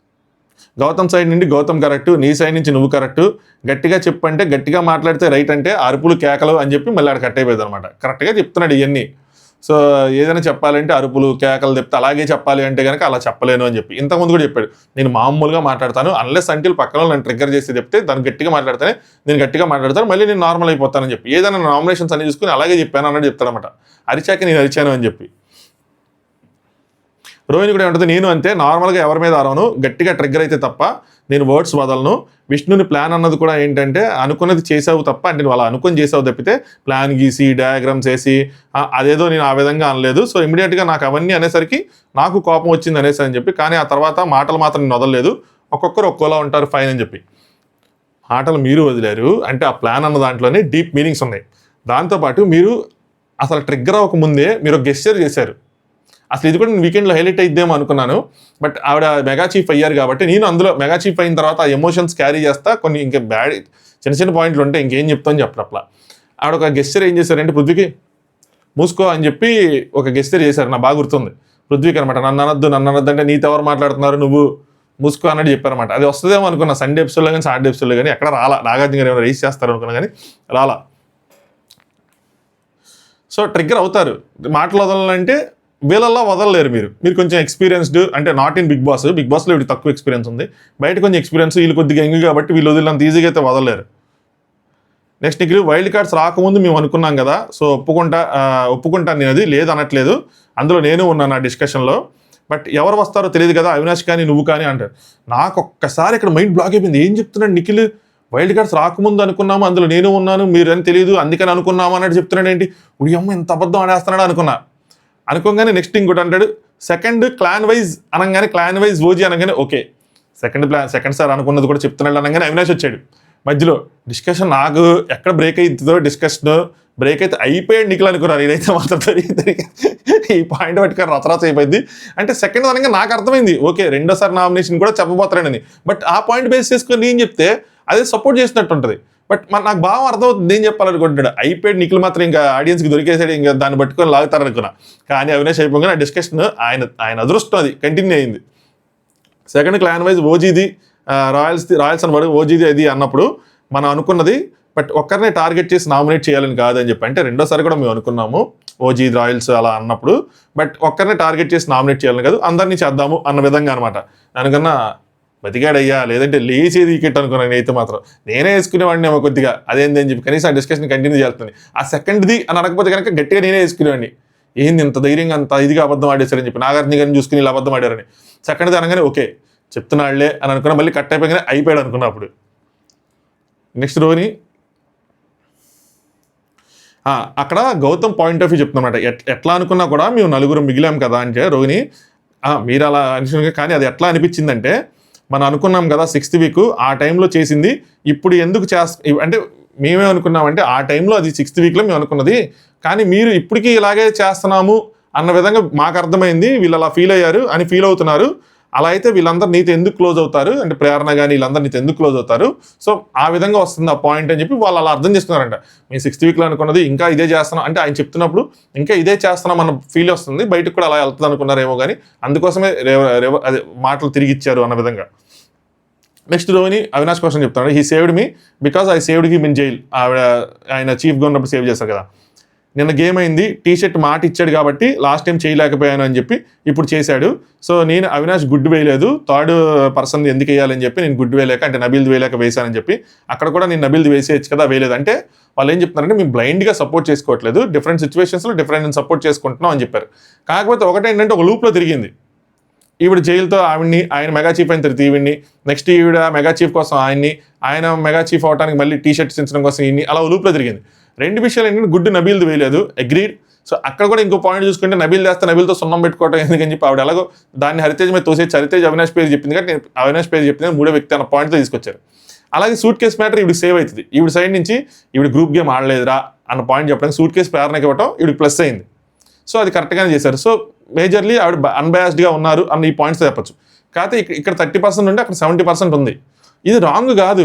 గౌతమ్ సైడ్ నుండి గౌతమ్ కరెక్టు, నీ సైడ్ నుంచి నువ్వు కరెక్టు, గట్టిగా చెప్పంటే గట్టిగా మాట్లాడితే రైట్ అంటే అరుపులు కేకలు అని చెప్పి మళ్ళీ ఆడ కట్ అయిపోయింది అనమాట. కరెక్ట్గా చెప్తున్నాడు ఇవన్నీ. సో ఏదైనా చెప్పాలంటే అరుపులు కేకలు చెప్తే అలాగే చెప్పాలి అంటే కనుక అలా చెప్పలేను అని చెప్పి ఇంతకుముందు కూడా చెప్పాడు. నేను మామూలుగా మాట్లాడతాను, అన్లెస్ అంటిల్ పక్కన నన్ను ట్రిగ్గర్ చేసి చెప్తే దాన్ని గట్టిగా మాట్లాడితేనే నేను గట్టిగా మాట్లాడతాను, మళ్ళీ నేను నార్మల్ అయిపోతానని చెప్పి. ఏదైనా నామినేషన్స్ అన్ని చూసుకుని అలాగే చెప్పాను అన్నట్టు చెప్తాడనమాట. అరిచాక నేను అరిచాను అని చెప్పి. రోహిణి కూడా ఏమంటుంది, నేను అంతే, నార్మల్గా ఎవరి మీద అరవను, గట్టిగా ట్రిగ్గర్ అయితే తప్ప నేను వర్డ్స్ వదలను. విష్ణుని ప్లాన్ అన్నది కూడా ఏంటంటే అనుకున్నది చేసావు తప్ప, అంటే నువ్వు అలా అనుకుని చేసావు తప్పితే ప్లాన్ గీసి డయాగ్రామ్స్ వేసి అదేదో నేను ఆ విధంగా అనలేదు. సో ఇమీడియట్గా నాకు అవన్నీ అనేసరికి నాకు కోపం వచ్చింది అనేసి అని చెప్పి. కానీ ఆ తర్వాత మాటలు మాత్రం నేను వదలలేదు, ఒక్కొక్కరు ఒక్కోలా ఉంటారు ఫైన్ అని చెప్పి. మాటలు మీరు వదిలేరు అంటే ఆ ప్లాన్ అన్న దాంట్లోనే డీప్ మీనింగ్స్ ఉన్నాయి. దాంతోపాటు మీరు అసలు ట్రిగ్గర్ అవ్వకముందే మీరు గెస్చర్ చేశారు. అసలు ఇది కూడా నేను వీకెండ్లో హైలైట్ అయిద్దేమో అనుకున్నాను, బట్ ఆవిడ మెగా చీఫ్ అయ్యారు కాబట్టి నేను అందులో మెగా చీఫ్ అయిన తర్వాత ఆ ఎమోషన్స్ క్యారీ చేస్తా. కొన్ని ఇంకా బ్యాడ్ చిన్న పాయింట్లు ఉంటే ఇంకేం చెప్తామని చెప్పట్లా. ఆవిడ ఒక గెస్చర్ ఏం చేశారంటే, పృథ్వీకి మూసుకో అని చెప్పి ఒక గెస్చర్ చేశారు, నాకు బాగా గుర్తుంది. పృథ్వీకి అనమాట, నన్ను అనొద్దు అంటే నీతో ఎవరు మాట్లాడుతున్నారు, నువ్వు మూసుకో అన్నట్టు చెప్పారనమాట. అది వస్తుందేమో అనుకున్నా సండే ఎపిసోడ్లో కానీ సాటర్డే ఎపిసోడ్లో కానీ, ఎక్కడ రాలా. నాగార్జున గారు ఏమైనా రైస్ చేస్తారు అనుకున్నా కానీ రాలా. సో ట్రిగ్గర్ అవుతారు. మాటలు వదలాలంటే వీళ్ళల్లో వదలలేరు. మీరు కొంచెం ఎక్స్పీరియన్స్డ్, అంటే నాట్ ఇన్ బిగ్ బాస్లో వీడికి తక్కువ ఎక్స్పీరియన్స్ ఉంది, బయట కొంచెం ఎక్స్పీరియన్స్, వీళ్ళు కొద్దిగా ఎంగు కాబట్టి వీళ్ళు వదిలినంత ఈజీగా అయితే వదలలేరు. నెక్స్ట్ నీకు వైల్డ్ కార్డ్స్ రాకముందు మేము అనుకున్నాం కదా, సో ఒప్పుకుంటాను నేను, అది లేదు అనట్లేదు, అందులో నేను ఉన్నాను ఆ డిస్కషన్లో. బట్ ఎవరు వస్తారో తెలియదు కదా, అవినాష్ కానీ నువ్వు కానీ అంటారు. నాకు ఒక్కసారి ఇక్కడ మైండ్ బ్లాక్ అయిపోయింది. ఏం చెప్తున్నాడు నిఖిల్, వైల్డ్ కార్డ్స్ రాకముందు అనుకున్నాము, అందులో నేను ఉన్నాను, మీరు అని తెలియదు, అందుకని అనుకున్నాము అన్నట్టు చెప్తున్నాడు ఏంటి, ఉడియమ్మ ఎంత అబద్ధం ఆడేస్తున్నాడు అనుకోగానే నెక్స్ట్ ఇంకోటి అంటాడు, సెకండ్ క్లాన్ వైజ్ అనగానే, క్లాన్ వైజ్ ఓజీ అనగానే ఓకే, సెకండ్ సార్ అనుకున్నది కూడా చెప్తున్నాడు అనగానే అవినాష్ వచ్చాడు మధ్యలో. డిస్కషన్ నాకు ఎక్కడ బ్రేక్ అవుతుందో, డిస్కషన్ బ్రేక్ అయితే అయిపోయాడు నిఖిల్ అనుకున్నారు. ఇదైతే మాత్రం ఈ పాయింట్ పట్టుకొని రచరాచ అయిపోయింది. అంటే సెకండ్ అనగా నాకు అర్థమైంది, ఓకే రెండోసారి నామినేషన్ కూడా చెప్పబోతున్నాడని. బట్ ఆ పాయింట్ బేస్ చేసుకొని నేను చెప్తే అదే సపోర్ట్ చేసినట్టు ఉంటుంది. బట్ నాకు బాగా అర్థమవుతుంది ఏం చెప్పాలనుకుంటున్నాడు. అయిపోయాడు నిఖిల్ మాత్రం ఇంకా ఆడియన్స్కి దొరికేసాడు, ఇంకా దాన్ని పట్టుకొని లాగుతారనుకున్నా. కానీ అవినాష్ అయిపోగానే ఆ డిస్కషన్ ఆయన అదృష్టం అది కంటిన్యూ అయింది. సెకండ్ క్లాన్ వైజ్ ఓజీది, రాయల్స్ అనబడి ఓజీది అది అన్నప్పుడు మనం అనుకున్నది, బట్ ఒక్కరినే టార్గెట్ చేసి నామినేట్ చేయాలని కాదని చెప్పి. అంటే రెండోసారి కూడా మేము అనుకున్నాము ఓజీ రాయల్స్ అలా అన్నప్పుడు, బట్ ఒక్కరినే టార్గెట్ చేసి నామినేట్ చేయాలని కాదు, అందరినీ చేద్దాము అన్న విధంగా అనమాట. అనుకున్నా బతికాడయ్యా, లేదంటే లేచేది వికెట్ అనుకున్నాను. నేనైతే మాత్రం నేనే వేసుకునేవాడిని ఏమో కొద్దిగా అదేందని చెప్పి కనీసం ఆ డిస్కషన్ కంటిన్యూ చేస్తుంది. ఆ సెకండ్ది అని అనకపోతే కనుక గట్టిగా నేనే వేసుకునేవాడిని. ఏంది ఇంత ధైర్యంగా అంత ఇదిగా అబద్ధం ఆడేశారని చెప్పి, నాగార్జున గారిని చూసుకుని ఇలా అబద్ధం ఆడారని. సెకండ్ది అనగానే ఓకే చెప్తున్నాళ్లే అని అనుకున్నా, మళ్ళీ కట్ అయిపోయిగానే అయిపోయాడు అనుకున్నా. అప్పుడు నెక్స్ట్ రోహిణి అక్కడ గౌతమ్ పాయింట్ ఆఫ్ వ్యూ చెప్తున్నమాట. ఎట్లా అనుకున్నా కూడా మేము నలుగురు మిగిలాం కదా అంటే, రోహిణి మీరు అలా అనిపించింది, కానీ అది ఎట్లా అనిపించిందంటే, మనం అనుకున్నాం కదా 6th వీక్ ఆ టైంలో చేసింది, ఇప్పుడు ఎందుకు అంటే మేమే అనుకున్నామంటే ఆ టైంలో అది 6th వీక్లో మేము అనుకున్నది, కానీ మీరు ఇప్పటికీ ఇలాగే చేస్తున్నాము అన్న విధంగా మాకు అర్థమైంది, వీళ్ళు అలా ఫీల్ అయ్యారు అని ఫీల్ అవుతున్నారు. అలా అయితే వీళ్ళందరూ నీతో ఎందుకు క్లోజ్ అవుతారు, అంటే ప్రేరణ కానీ వీళ్ళందరూ నీతో ఎందుకు క్లోజ్ అవుతారు, సో ఆ విధంగా వస్తుంది ఆ పాయింట్ అని చెప్పి వాళ్ళు అలా అర్థం చేసుకున్నారంట. మేము 6th వీక్లో అనుకున్నది ఇంకా ఇదే చేస్తున్నాం అంటే, ఆయన చెప్తున్నప్పుడు ఇంకా ఇదే చేస్తున్నాం అన్న ఫీల్ వస్తుంది, బయటకు కూడా అలా వెళ్తుంది అనుకున్నారేమో, కానీ అందుకోసమే అదే మాటలు తిరిగి ఇచ్చారు అన్న విధంగా. నెక్స్ట్ రోహిణి అవినాష్ కోసం చెప్తాడు, he saved me because I saved him in jail. ఆయన చీఫ్గా ఉన్నప్పుడు సేవ్ చేశారు కదా. నిన్న గేమ్ అయింది, టీ షర్ట్ మాట ఇచ్చాడు కాబట్టి లాస్ట్ టైం చేయలేకపోయాను అని చెప్పి ఇప్పుడు చేశాడు. సో నేను అవినాష్ గుడ్ వేయలేదు, థర్డ్ పర్సన్ ఎందుకు వేయాలని చెప్పి నేను గుడ్ వేయలేక, అంటే నబీల్ది వేయలేక వేశానని చెప్పి, అక్కడ కూడా నేను నబీల్ది వేసేయచ్చు కదా, వేయలేదు. అంటే వాళ్ళు ఏం చెప్తున్నారంటే మేము బ్లైండ్గా సపోర్ట్ చేసుకోవట్లేదు, డిఫరెంట్ సిచ్యువేషన్స్లో డిఫరెంట్ సపోర్ట్ చేసుకుంటున్నాం అని చెప్పారు. కాకపోతే ఒకటేంటంటే ఒక లూప్లో తిరిగింది. ఈవిడ జైలుతో ఆయన మెగా చీఫ్ అయిన తర్వాత ఈవిడ్ని, నెక్స్ట్ ఈవిడ మెగా చీఫ్ కోసం ఆయన మెగా చీఫ్ అవడానికి మళ్ళీ టీ షర్ట్స్ ఇచ్చడం కోసం అలా లూప్లో తిరిగింది. రెండు విషయాలు ఏంటంటే గుడ్ నబీల్ది వేయలేదు, అగ్రీడ్. సో అక్కడ కూడా ఇంకో పాయింట్ చూసుకుంటే నబీల్ చేస్తే నబీల్తో సున్నం పెట్టుకోవడం ఎందుకని చెప్పి ఆవిడ ఎలాగో దాన్ని హరితేజ్ మీద తోసేసి హరితేజ్ అవినాష్ పేరు చెప్పింది కాబట్టి నేను అవినాష్ పేరు చెప్పింది మూడో వ్యక్తి అన్న పాయింట్తో తీసుకొచ్చారు. అలాగే సూట్ కేసు మ్యాటర్ ఇవి సేవ్ అవుతుంది. ఈవిడ సైడ్ నుంచి ఈవిడ గ్రూప్ గేమ్ ఆడలేదురా అన్న పాయింట్ చెప్పడానికి సూట్ కేసు ప్రేరణకి ఇవ్వడం ఈవిడ ప్లస్ అయింది. సో అది కరెక్ట్గానే చేశారు. సో మేజర్లీ ఆవిడ అన్బయాస్డ్గా ఉన్నారు అన్న ఈ పాయింట్స్ చెప్పచ్చు. కాకపోతే ఇక్కడ 30% ఉంటే అక్కడ 70% ఉంది. ఇది రాంగ్ కాదు,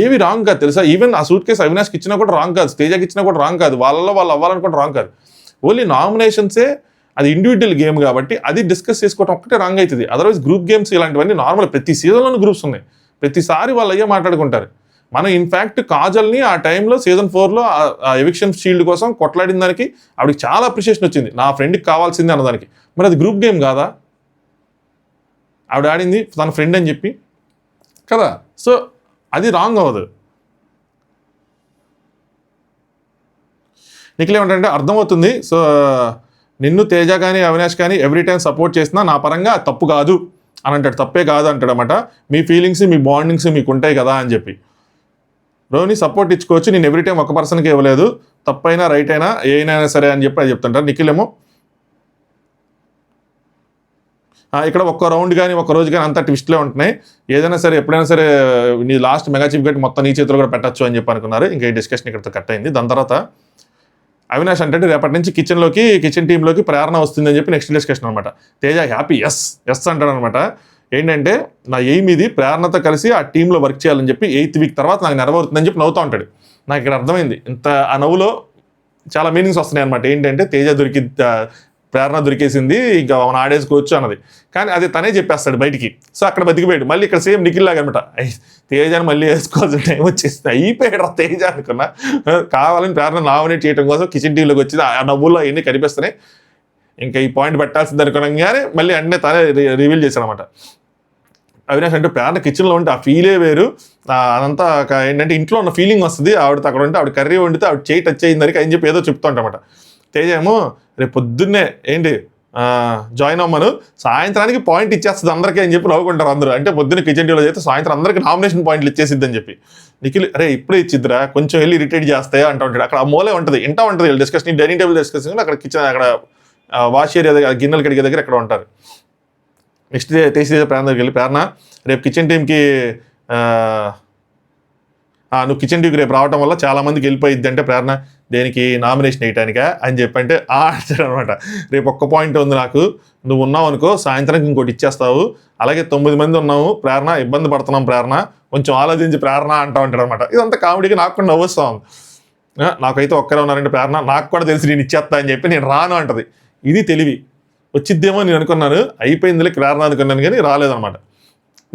ఏవి రాంగ్ కాదు తెలుసా. ఈవెన్ ఆ సూట్ కేసు అవినాష్కి ఇచ్చినా కూడా రాంగ్ కాదు, తేజకి ఇచ్చినా కూడా రాంగ్ కాదు, వాళ్ళు అవ్వాలనుకుంటే రాంగ్ కాదు. ఓన్లీ నామినేషన్సే, అది ఇండివిజువల్ గేమ్ కాబట్టి అది డిస్కస్ చేసుకోవడం ఒక్కటే రాంగ్ అవుతుంది. అదర్వైజ్ గ్రూప్ గేమ్స్ ఇలాంటివన్నీ నార్మల్, ప్రతి సీజన్లోనూ గ్రూప్స్ ఉన్నాయి, ప్రతిసారి వాళ్ళు అయ్యే మాట్లాడుకుంటారు. మనం ఇన్ఫ్యాక్ట్ కాజల్ని ఆ టైంలో సీజన్ 4లో ఆ ఎవిక్షన్ షీల్డ్ కోసం కొట్లాడిన దానికి ఆవిడకి చాలా అప్రిషియేషన్ వచ్చింది, నా ఫ్రెండ్కి కావాల్సిందే అన్నదానికి. మరి అది గ్రూప్ గేమ్ కాదా? ఆవిడ ఆడింది తన ఫ్రెండ్ అని చెప్పి కదా. సో అది రాంగ్ అవ్వదు. నిఖిల్ ఏమంటే అర్థమవుతుంది. సో నిన్ను తేజ కానీ అవినాష్ కానీ ఎవ్రీ టైం సపోర్ట్ చేసినా నా పరంగా తప్పు కాదు అని అంటాడు, తప్పే కాదు అంటాడు అనమాట. మీ ఫీలింగ్స్ మీ బాండింగ్స్ మీకు ఉంటాయి కదా అని చెప్పి. రోహిణి సపోర్ట్ ఇచ్చుకోవచ్చు, నేను ఎవ్రీ టైం ఒక పర్సన్కి ఇవ్వలేదు, తప్పైనా రైట్ అయినా ఏమైనా సరే అని చెప్పి అది చెప్తుంటారు. నిఖిల్ ఏమో ఇక్కడ ఒక్క రౌండ్ కానీ ఒక రోజు కానీ అంతా ట్విస్ట్లే ఉంటున్నాయి, ఏదైనా సరే ఎప్పుడైనా సరే నీ లాస్ట్ మెగా చీఫ్ గట్టి మొత్తం నీ చేతిలో కూడా పెట్టచ్చు అని చెప్పి అనుకున్నారు. ఇంకా ఈ డిస్కషన్ ఇక్కడితో కట్ అయింది. దాని తర్వాత అవినాష్ అంటే రేపటి నుంచి కిచెన్ టీంలోకి ప్రేరణ వస్తుందని చెప్పి నెక్స్ట్ డిస్కషన్ అనమాట. తేజ హ్యాపీ ఎస్ అంటాడు అనమాట. ఏంటంటే నా ఎయిమ్ ఇది, ప్రేరణతో కలిసి ఆ టీంలో వర్క్ చేయాలని చెప్పి 8th వీక్ తర్వాత నాకు నెరవేరుతుందని చెప్పి నవ్వుతూ ఉంటాడు. నాకు ఇక్కడ అర్థమైంది, ఇంత ఆ నవ్వులో చాలా మీనింగ్స్ వస్తున్నాయి అనమాట. ఏంటంటే తేజ ప్రేరణ దొరికేసింది, ఇంకా మనం ఆడేసుకోవచ్చు అన్నది. కానీ అది తనే చెప్పేస్తాడు బయటికి. సో అక్కడ బతికిపోయాడు. మళ్ళీ ఇక్కడ సేమ్ నిఖిల్ లాగా అనమాట, తేజాన్ని మళ్ళీ వేసుకోవాల్సిన టైం వచ్చేసింది, అయిపోయాడు తేజ అనుకున్నా. కావాలని ప్రేరణ నామినేట్ చేయడం కోసం కిచెన్ టీంలోకి వచ్చింది. ఆ నవ్వుల్లో అవన్నీ కనిపిస్తున్నాయి. ఇంకా ఈ పాయింట్ పెట్టాల్సింది అనుకున్నాగానే మళ్ళీ అన్నీ తనే రివీల్ చేశాడు అనమాట. అవినాష్ అంటే ప్రేరణ కిచెన్లో ఉంటే ఆ ఫీలే వేరు, అదంతా ఏంటంటే ఇంట్లో ఉన్న ఫీలింగ్ వస్తుంది. ఆవిడతో అక్కడ ఉంటే ఆవిడ కర్రీ వండితే ఆవిడ చేయి టచ్ అయ్యిందని అని చెప్పి ఏదో చెప్తూ ఉంటామట. తేజ ఏమో రేపు పొద్దున్నే ఏంటి జాయిన్ అవ్వమను, సాయంత్రానికి పాయింట్ ఇచ్చేస్తుంది అందరికీ అని చెప్పి నవ్వుకుంటారు అందరూ. అంటే పొద్దున్న కిచెన్ టీలో చేస్తే సాయంత్రం అందరికీ నామినేషన్ పాయింట్లు ఇచ్చేసిద్ది అని చెప్పి. నిఖిల్ అరే ఇప్పుడే ఇచ్చిద్దిరా, కొంచెం వెళ్ళి ఇరిటేట్ చేస్తాయా అంటూ ఉంటాడు. అక్కడ ఆ మూలే ఉంటుంది, ఇంటా ఉంటుంది డిస్కషన్, డైనింగ్ టేబుల్ డిస్కషన్, అక్కడ కిచెన్ అక్కడ వాష్ ఏరియా దగ్గర గిన్నెలు కడిగే దగ్గర ఎక్కడ ఉంటారు. నెక్స్ట్ తేజ ప్రేరణ దగ్గరికి వెళ్ళి, ప్రేరణ రేపు కిచెన్ టీంకి నువ్వు కిచెన్ టీంకి రేపు రావడం వల్ల చాలామందికి వెళ్ళిపోయిద్ది. అంటే ప్రేరణ దేనికి, నామినేషన్ వేయటానికా అని చెప్పంటే అంటాడు అనమాట. రేపు ఒక్క పాయింట్ ఉంది నాకు, నువ్వు ఉన్నావు అనుకో సాయంత్రానికి ఇంకోటి ఇచ్చేస్తావు, అలాగే 9 మంది ఉన్నాము ప్రేరణ, ఇబ్బంది పడుతున్నాం ప్రేరణ, కొంచెం ఆలోచించి ప్రేరణ అంటూ ఉంటాడు అనమాట. ఇదంతా కామెడీగా నాకు కూడా నవ్వుస్తా ఉంది. నాకైతే ఒక్కరే ఉన్నారంటే ప్రేరణ, నాకు కూడా తెలిసి నేను ఇచ్చేస్తా అని చెప్పి నేను రాను అంటది. ఇది తెలివి. వచ్చిద్దేమో నేను అనుకున్నాను, అయిపోయిందిలే ప్రేరణ అనుకున్నాను కానీ రాలేదన్నమాట.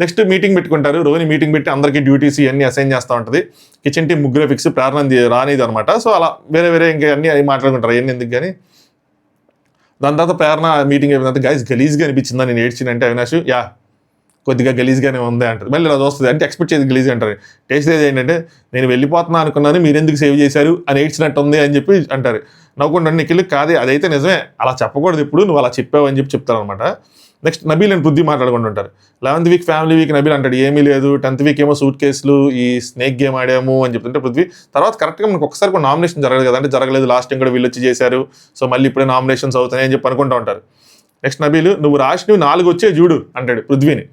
నెక్స్ట్ మీటింగ్ పెట్టుకుంటారు, రోహిణి మీటింగ్ పెట్టి అందరికీ డ్యూటీస్ ఇవన్నీ అసైన్ చేస్తూ ఉంటుంది. కిచెన్ టీం ముగ్గురే ఫిక్స్, ప్రేరణ రానిది అనమాట. సో అలా వేరే ఇంకా అన్నీ అవి మాట్లాడుకుంటారు, అవన్నీ ఎందుకు కానీ. దాని తర్వాత ప్రేరణ మీటింగ్ అయిపోయిన తర్వాత గైస్ గలీజ్గా అనిపించిందా నేను ఏడ్చినంటే అవినాష్ కొద్దిగా గలీజ్గానే ఉంది అంటారు. మళ్ళీ అది వస్తుంది అంటే ఎక్స్పెక్ట్ చేసి గలీజ్ అంటారు. టేస్ట్ ఏంటంటే నేను వెళ్ళిపోతున్నా అనుకున్నాను, మీరు ఎందుకు సేవ్ చేశారు అని ఏడ్చినట్టు ఉంది అని చెప్పి అంటారు. నవ్వుకుంటా నిఖిల్ కాదే అదైతే నిజమే, అలా చెప్పకూడదు, ఇప్పుడు నువ్వు అలా చెప్పావు అని చెప్పి చెప్తారు అనమాట. నెక్స్ట్ నబీల్ అండ్ పృథ్వీ మాట్లాడుకుంటుంటారు. 11th week family week Nabeel అంటాడు ఏమీ లేదు, 10th వీక్ ఏమో సూట్ కేసులు ఈ స్నేక్ గేమ్ ఆడాము అని చెప్తుంటే పృథ్వీ తర్వాత కరెక్ట్గా మనకు ఒకసారి కూడా నామినేషన్ జరగలేదు కదా, అంటే జరగలేదు, లాస్ట్ టైం కూడా వీళ్ళు వచ్చి చేశారు, సో మళ్ళీ ఇప్పుడే నామినేషన్స్ అవుతాయి అని చెప్పి అనుకుంటూ ఉంటారు. నెక్స్ట్ నబీల్ నువ్వు రాసినవి 4 వచ్చే చూడు అంటాడు పృథ్వీని.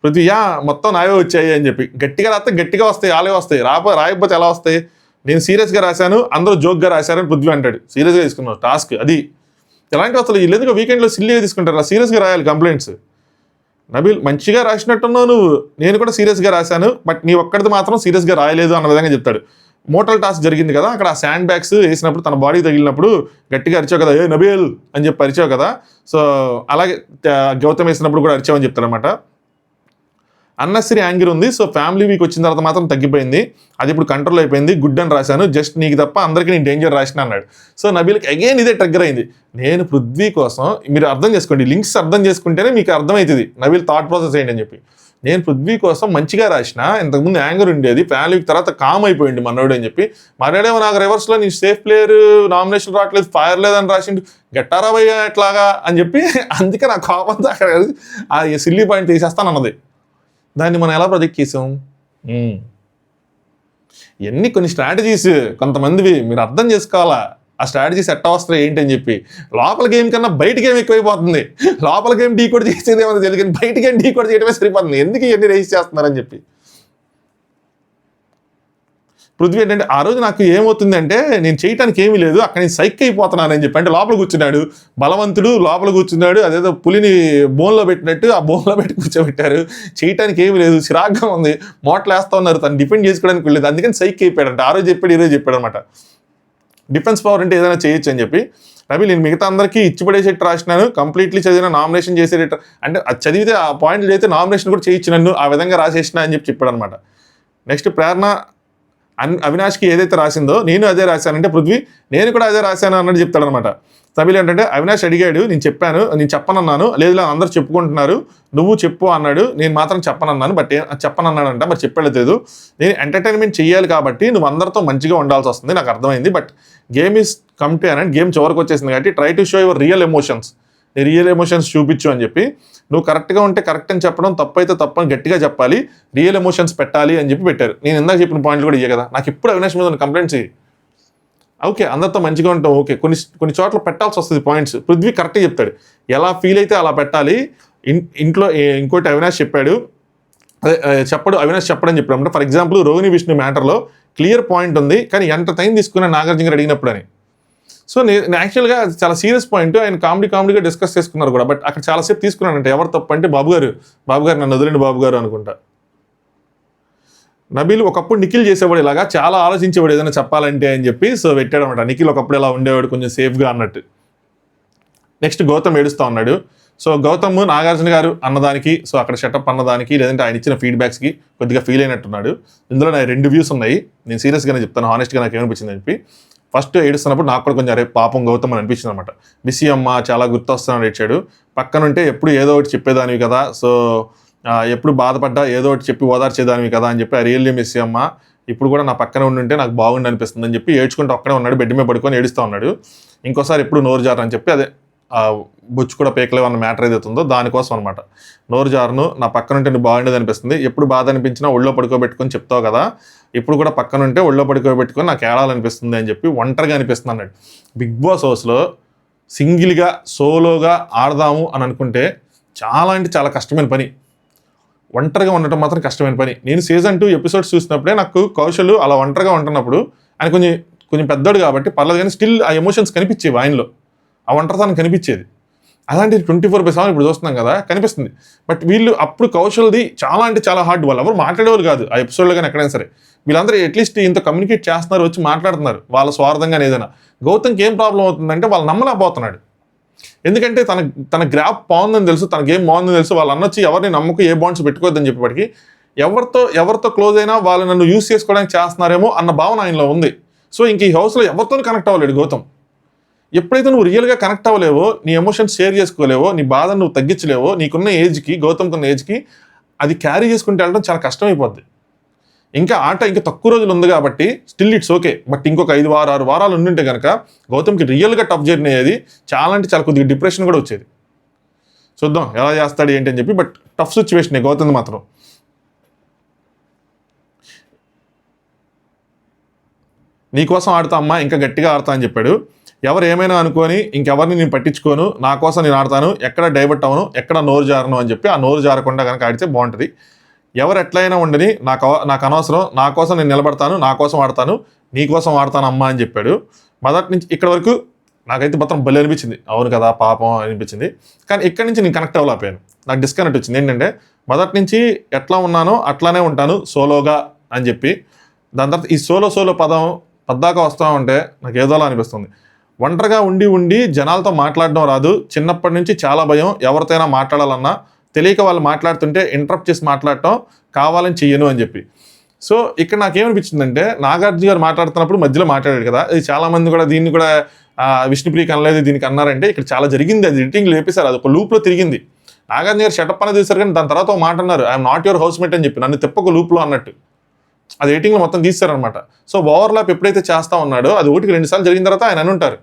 పృథ్వీ మొత్తం నావే వచ్చాయి అని చెప్పి, గట్టిగా రాస్తే గట్టిగా వస్తాయి, అలాగే వస్తాయి, రాయకపోతే ఎలా వస్తాయి, నేను సీరియస్గా రాశాను అందరూ జోక్గా రాశారని పృథ్వీ అంటాడు. సీరియస్గా తీసుకున్నావు టాస్క్ అది. ఎలాంటి అసలు వీళ్ళెందుకు వీకెండ్లో సిల్లీగా తీసుకుంటారు, సీరియస్గా రాయాలి కంప్లైంట్స్. నబీల్ మంచిగా రాసినట్టున్నావు నువ్వు, నేను కూడా సీరియస్గా రాశాను, బట్ నీ ఒక్కడిది మాత్రం సీరియస్గా రాయలేదు అన్న విధంగా చెప్తాడు. మోటల్ టాస్క్ జరిగింది కదా, అక్కడ ఆ శాండ్ బ్యాగ్స్ వేసినప్పుడు తన బాడీ తగిలినప్పుడు గట్టిగా అరిచావు కదా, ఏ నబీల్ అని చెప్పి అరిచావు కదా, సో అలాగే గౌతమ్ వేసినప్పుడు కూడా అరిచావని చెప్తాడు అనమాట. అన్నెసరీ యాంగర్ ఉంది. సో ఫ్యామిలీ వీక్ వచ్చిన తర్వాత మాత్రం తగ్గిపోయింది, అది ఇప్పుడు కంట్రోల్ అయిపోయింది, గుడ్ అని రాశాను, జస్ట్ నీకు తప్ప అందరికీ నేను డేంజర్ రాసిన అన్నాడు. సో నబీల్కి అగైన్ ఇదే ట్రిగ్గర్ అయింది. నేను పృథ్వీ కోసం, మీరు అర్థం చేసుకోండి, లింక్స్ అర్థం చేసుకుంటేనే మీకు అర్థమవుతుంది నబీల్ థాట్ ప్రాసెస్ ఏంటి అని చెప్పి. నేను పృథ్వీ కోసం మంచిగా రాసిన, ఇంతకుముందు యాంగర్ ఉండేది, ఫ్యామిలీ వీక్ తర్వాత కామ్ అయిపోయింది మనోడు అని చెప్పి, మనోడేమో నాకు రివర్స్లో నీ సేఫ్ ప్లేయర్ నామినేషన్ రావట్లేదు, ఫైర్ లేదని రాసిండు, గట్టారా భయ్యా ఎట్లాగా అని చెప్పి, అందుకే నా కోపంతో అక్కడ ఆ సిల్లీ పాయింట్ తీసేస్తానన్నది. దాన్ని మనం ఎలా ప్రొజెక్ట్ చేసాం? ఇవన్నీ కొన్ని స్ట్రాటజీస్ కొంతమందివి మీరు అర్థం చేసుకోవాలా. ఆ స్ట్రాటజీస్ ఎట్ట వస్తాయి ఏంటి అని చెప్పి. లోపల గేమ్ కన్నా బయట గేమ్ ఎక్కువైపోతుంది. లోపల గేమ్ డీ కోడ్ చేసేది ఏమన్నా తెలియదు, కానీ బయట గేమ్ డీ కోడ్ చేయడమే సరిపోతుంది. ఎందుకు ఇవన్నీ రేస్ చేస్తున్నారని చెప్పి. పృథ్వీ ఏంటంటే ఆ రోజు నాకు ఏమవుతుంది అంటే, నేను చేయడానికి ఏమీ లేదు, అక్కడ నేను సైక్ అయిపోతున్నానని చెప్పి. అంటే లోపల కూర్చున్నాడు బలవంతుడు, లోపల కూర్చున్నాడు, అదేదో పులిని బోన్లో పెట్టినట్టు ఆ బోన్లో పెట్టి కూర్చోబెట్టారు, చేయడానికి ఏమీ లేదు, చిరాగ్గా ఉంది, మోట్లు వేస్తూ ఉన్నారు, తను డిఫెండ్ చేసుకోవడానికి వెళ్ళలేదు, అందుకని సైక్ అయిపోయాడంట. ఆ రోజు చెప్పాడు, ఈరోజు చెప్పాడు అనమాట. డిఫెన్స్ పవర్ అంటే ఏదైనా చేయొచ్చు అని చెప్పి. రవి నేను మిగతా అందరికీ ఇచ్చిపడేసేట్టు రాసినాను, కంప్లీట్లీ చదివిన, నామినేషన్ చేసేట అంటే అది చదివితే ఆ పాయింట్లు అయితే నామినేషన్ కూడా చేయొచ్చు నన్ను, ఆ విధంగా రాసేసిన అని చెప్పి చెప్పాడు అనమాట. నెక్స్ట్ ప్రేరణ అవినాష్కి ఏదైతే రాసిందో నేను అదే రాశానంటే, పృథ్వీ నేను కూడా అదే రాశాను అన్నట్టు చెప్తాడు అనమాట. సభ్యులు ఏంటంటే, అవినాష్ అడిగాడు, నేను చెప్పాను, నేను చెప్పనన్నాను, లేదు అందరూ చెప్పుకుంటున్నారు, నువ్వు చెప్పు అన్నాడు, నేను మాత్రం చెప్పనన్నాను, బట్ చెప్పనన్నాడంట, మరి చెప్పలేదు. నేను ఎంటర్టైన్మెంట్ చేయాలి కాబట్టి నువ్వు అందరితో మంచిగా ఉండాల్సి వస్తుంది, నాకు అర్థమైంది, but game is come to and game చివరికి వచ్చేసింది కాబట్టి try to show your real emotions, నీ రియల్ ఎమోషన్స్ చూపించు అని చెప్పి. నువ్వు కరెక్ట్గా ఉంటే కరెక్ట్ అని చెప్పడం, తప్పు అయితే తప్పు అని గట్టిగా చెప్పాలి, రియల్ ఎమోషన్స్ పెట్టాలి అని చెప్పి పెట్టారు. నేను ఇందాక చెప్పిన పాయింట్లు కూడా ఇయ్యే కదా, నాకు ఇప్పుడు అవినాష్ మీద కంప్లైంట్స్ ఓకే, అందరితో మంచిగా ఉంటాం ఓకే, కొన్ని చోట్ల పెట్టాల్సి వస్తుంది పాయింట్స్. పృథ్వీ కరెక్ట్గా చెప్తాడు, ఎలా ఫీల్ అయితే అలా పెట్టాలి. ఇంట్లో ఇంకోటి అవినాష్ చెప్పాడు, అదే చెప్పడు అవినాష్ చెప్పడని చెప్పాడు అంటే, ఫర్ ఎగ్జాంపుల్ రోహిణి విష్ణు మ్యాటర్లో క్లియర్ పాయింట్ ఉంది, కానీ ఎంత టైం తీసుకున్నా నాగార్జున గారు అడిగినప్పుడు అని. సో నేను యాక్చువల్గా చాలా సీరియస్ పాయింట్, ఆయన కామెడీగా డిస్కస్ చేసుకున్నారు కూడా, బట్ అక్కడ చాలాసేపు తీసుకున్నానంటే ఎవరు తప్పు అంటే బాబు గారు నన్ను వదిలేండి బాబు గారు అనుకుంటా. నబీల్ ఒకప్పుడు నిఖిల్ చేసేవాడు ఇలాగా, చాలా ఆలోచించేవాడు ఏదైనా చెప్పాలంటే అని చెప్పి, సో పెట్టాడు అనమాట. నిఖిల్ ఒకప్పుడు ఇలా ఉండేవాడు కొంచెం సేఫ్గా అన్నట్టు. నెక్స్ట్ గౌతమ్ ఏడుస్తూ ఉన్నాడు. సో గౌతమ్ నాగార్జున గారు అన్నదానికి, సో అక్కడ షటప్ అన్నదానికి, లేదంటే ఆయన ఇచ్చిన ఫీడ్బ్యాక్స్కి కొద్దిగా ఫీల్ అయినట్టున్నాడు. ఇందులో నా 2 వ్యూస్ ఉన్నాయి, నేను సీరియస్గానే చెప్తాను, హానెస్ట్గా నాకు ఏమనిపించింది అని చెప్పి. ఫస్ట్ ఏడుస్తున్నప్పుడు నాకు కూడా కొంచెం అరే పాపం గౌతమ్ అని అనిపించింది అనమాట. బిసి అమ్మ చాలా గుర్తొస్తున్నాడు ఏడ్చాడు, పక్కనుంటే ఎప్పుడు ఏదో ఒకటి చెప్పేదానివి కదా, సో ఎప్పుడు బాధపడ్డా ఏదో ఒకటి చెప్పి ఓదార్చేదానివి కదా అని చెప్పి, రియల్లీ మిస్ అమ్మ, ఇప్పుడు కూడా నా పక్కన ఉంటే నాకు బాగుండి అనిపిస్తుంది అని చెప్పి ఏడ్చుకుంటూ ఒక్కడే ఉన్నాడు, బెడ్ మీద పడుకొని ఏడుస్తూ ఉన్నాడు. ఇంకోసారి ఎప్పుడు నోరు జారని చెప్పి, అదే బొచ్చు కూడా పేకలేవు అన్న మ్యాటర్ ఏదైతే ఉందో దానికోసం అనమాట. నోరు జారును, నా పక్కన ఉంటే నువ్వు బాగుండేది అనిపిస్తుంది, ఎప్పుడు బాధ అనిపించినా ఒళ్ళో పడుకోబెట్టుకొని చెప్తావు కదా, ఇప్పుడు కూడా పక్కన ఉంటే ఒళ్ళో పడుకోబెట్టుకొని నాకు ఏడాలనిపిస్తుంది అని చెప్పి ఒంటరిగా అనిపిస్తుంది అన్నాడు. బిగ్ బాస్ హౌస్లో సింగిల్గా సోలోగా ఆడదాము అని అనుకుంటే చాలా అంటే చాలా కష్టమైన పని, ఒంటరిగా ఉండటం మాత్రం కష్టమైన పని. నేను సీజన్ 2 ఎపిసోడ్స్ చూసినప్పుడే నాకు కౌశల్ అలా ఒంటరిగా ఉంటున్నప్పుడు, ఆయన కొంచెం పెద్దోడు కాబట్టి పర్లేదు, కానీ స్టిల్ ఆ ఎమోషన్స్ కనిపించేవి ఆయనలో, ఆ ఒంటరితనం కనిపించేది. అలాంటి 24/7 ఇప్పుడు చూస్తున్నాం కదా కనిపిస్తుంది. బట్ వీళ్ళు అప్పుడు కౌశల్ది చాలా అంటే చాలా హార్డ్, వాళ్ళు ఎవరు మాట్లాడేవారు కాదు ఆ ఎపిసోడ్లో కానీ ఎక్కడైనా సరే. వీళ్ళందరూ అట్లీస్ట్ ఇంత కమ్యూనికేట్ చేస్తున్నారు, వచ్చి మాట్లాడుతున్నారు వాళ్ళ స్వార్థంగానే ఏదైనా. గౌతమ్కి ఏం ప్రాబ్లం అవుతుందంటే వాళ్ళు నమ్మలేకపోతున్నాడు, ఎందుకంటే తన గ్రాఫ్ బాగుందని తెలుసు, తన గేమ్ బాగుందని తెలుసు, వాళ్ళు అన్నొచ్చి ఎవరిని నమ్మకు ఏ బాండ్స్ పెట్టుకోవద్దని చెప్పేప్పటికీ ఎవరితో క్లోజ్ అయినా వాళ్ళు నన్ను యూజ్ చేసుకోవడానికి చేస్తున్నారేమో అన్న భావన ఆయనలో ఉంది. సో ఇంక ఈ హౌస్లో ఎవరితో కనెక్ట్ అవ్వలేడు గౌతమ్. ఎప్పుడైతే నువ్వు రియల్గా కనెక్ట్ అవ్వలేవో, నీ ఎమోషన్స్ షేర్ చేసుకోలేవో, నీ బాధను నువ్వు తగ్గించలేవో, నీకున్న ఏజ్కి గౌతమ్కున్న ఏజ్కి అది క్యారీ చేసుకుంటూ వెళ్ళడం చాలా కష్టమైపోద్ది. ఇంకా ఆట ఇంకా తక్కువ రోజులు ఉంది కాబట్టి స్టిల్ ఇట్స్ ఓకే, బట్ ఇంకొక 5-6 వారాలు ఉండుంటే కనుక గౌతమ్కి రియల్గా టఫ్ జర్నీ అయ్యేది, చాలా అంటే చాలా కొద్దిగా డిప్రెషన్ కూడా వచ్చేది. చూద్దాం ఎలా చేస్తాడు ఏంటి అని చెప్పి, బట్ టఫ్ సిచ్యువేషన్ గౌతమ్ మాత్రం. నీకోసం ఆడతా అమ్మా, ఇంకా గట్టిగా ఆడతా అని చెప్పాడు. ఎవరు ఏమైనా అనుకొని ఇంకెవరిని నేను పట్టించుకోను, నా కోసం నేను ఆడతాను, ఎక్కడ డైవర్ట్ అవ్వను, ఎక్కడ నోరు జారను అని చెప్పి, ఆ నోరు జారకుండా కనుక ఆడితే బాగుంటుంది. ఎవరు ఎట్లయినా ఉండని నాకు అనవసరం, నా కోసం నేను నిలబడతాను, నా కోసం ఆడతాను, నీ కోసం ఆడతాను అమ్మా అని చెప్పాడు. మొదటి నుంచి ఇక్కడ వరకు నాకైతే మొత్తం భలే అనిపించింది, అవును కదా పాపం అనిపించింది. కానీ ఇక్కడి నుంచి నేను కనెక్ట్ అవ్వలేకపోయాను, నాకు డిస్కనెక్ట్ వచ్చింది. ఏంటంటే మొదటి నుంచి ఎట్లా ఉన్నానో అట్లానే ఉంటాను సోలోగా అని చెప్పి, దాని తర్వాత ఈ సోలో పదం పద్దాకా వస్తూ ఉంటే నాకు ఏదోలా అనిపిస్తుంది. ఒంటరిగా ఉండి జనాలతో మాట్లాడడం రాదు, చిన్నప్పటి నుంచి చాలా భయం, ఎవరితోనైనా మాట్లాడాలన్నా తెలియక వాళ్ళు మాట్లాడుతుంటే ఇంటరప్ట్ చేసి మాట్లాడటం కావాలని చెయ్యను అని చెప్పి. సో ఇక్కడ నాకేమనిపించిందంటే నాగార్జున గారు మాట్లాడుతున్నప్పుడు మధ్యలో మాట్లాడాడు కదా, ఇది చాలా మంది కూడా దీన్ని కూడా విష్ణుప్రియకి అనలేదు దీనికి అన్నారంటే ఇక్కడ చాలా జరిగింది, అది ఎడిటింగ్ లేపేశారు, అది ఒక లూప్లో తిరిగింది. నాగార్జున గారు షటప్ అనేది తీశారు కానీ దాని తర్వాత ఒక మాట అన్నారు, I'm not your housemate అని చెప్పి, నన్ను తిప్పక లూప్లో అన్నట్టు అది ఎడిటింగ్లో మొత్తం తీస్తారనమాట. సో ఓవర్లాప్ ఎప్పుడైతే చేస్తా ఉన్నాడో అది 1-2 సార్లు జరిగిన తర్వాత ఆయన అనుంటారు,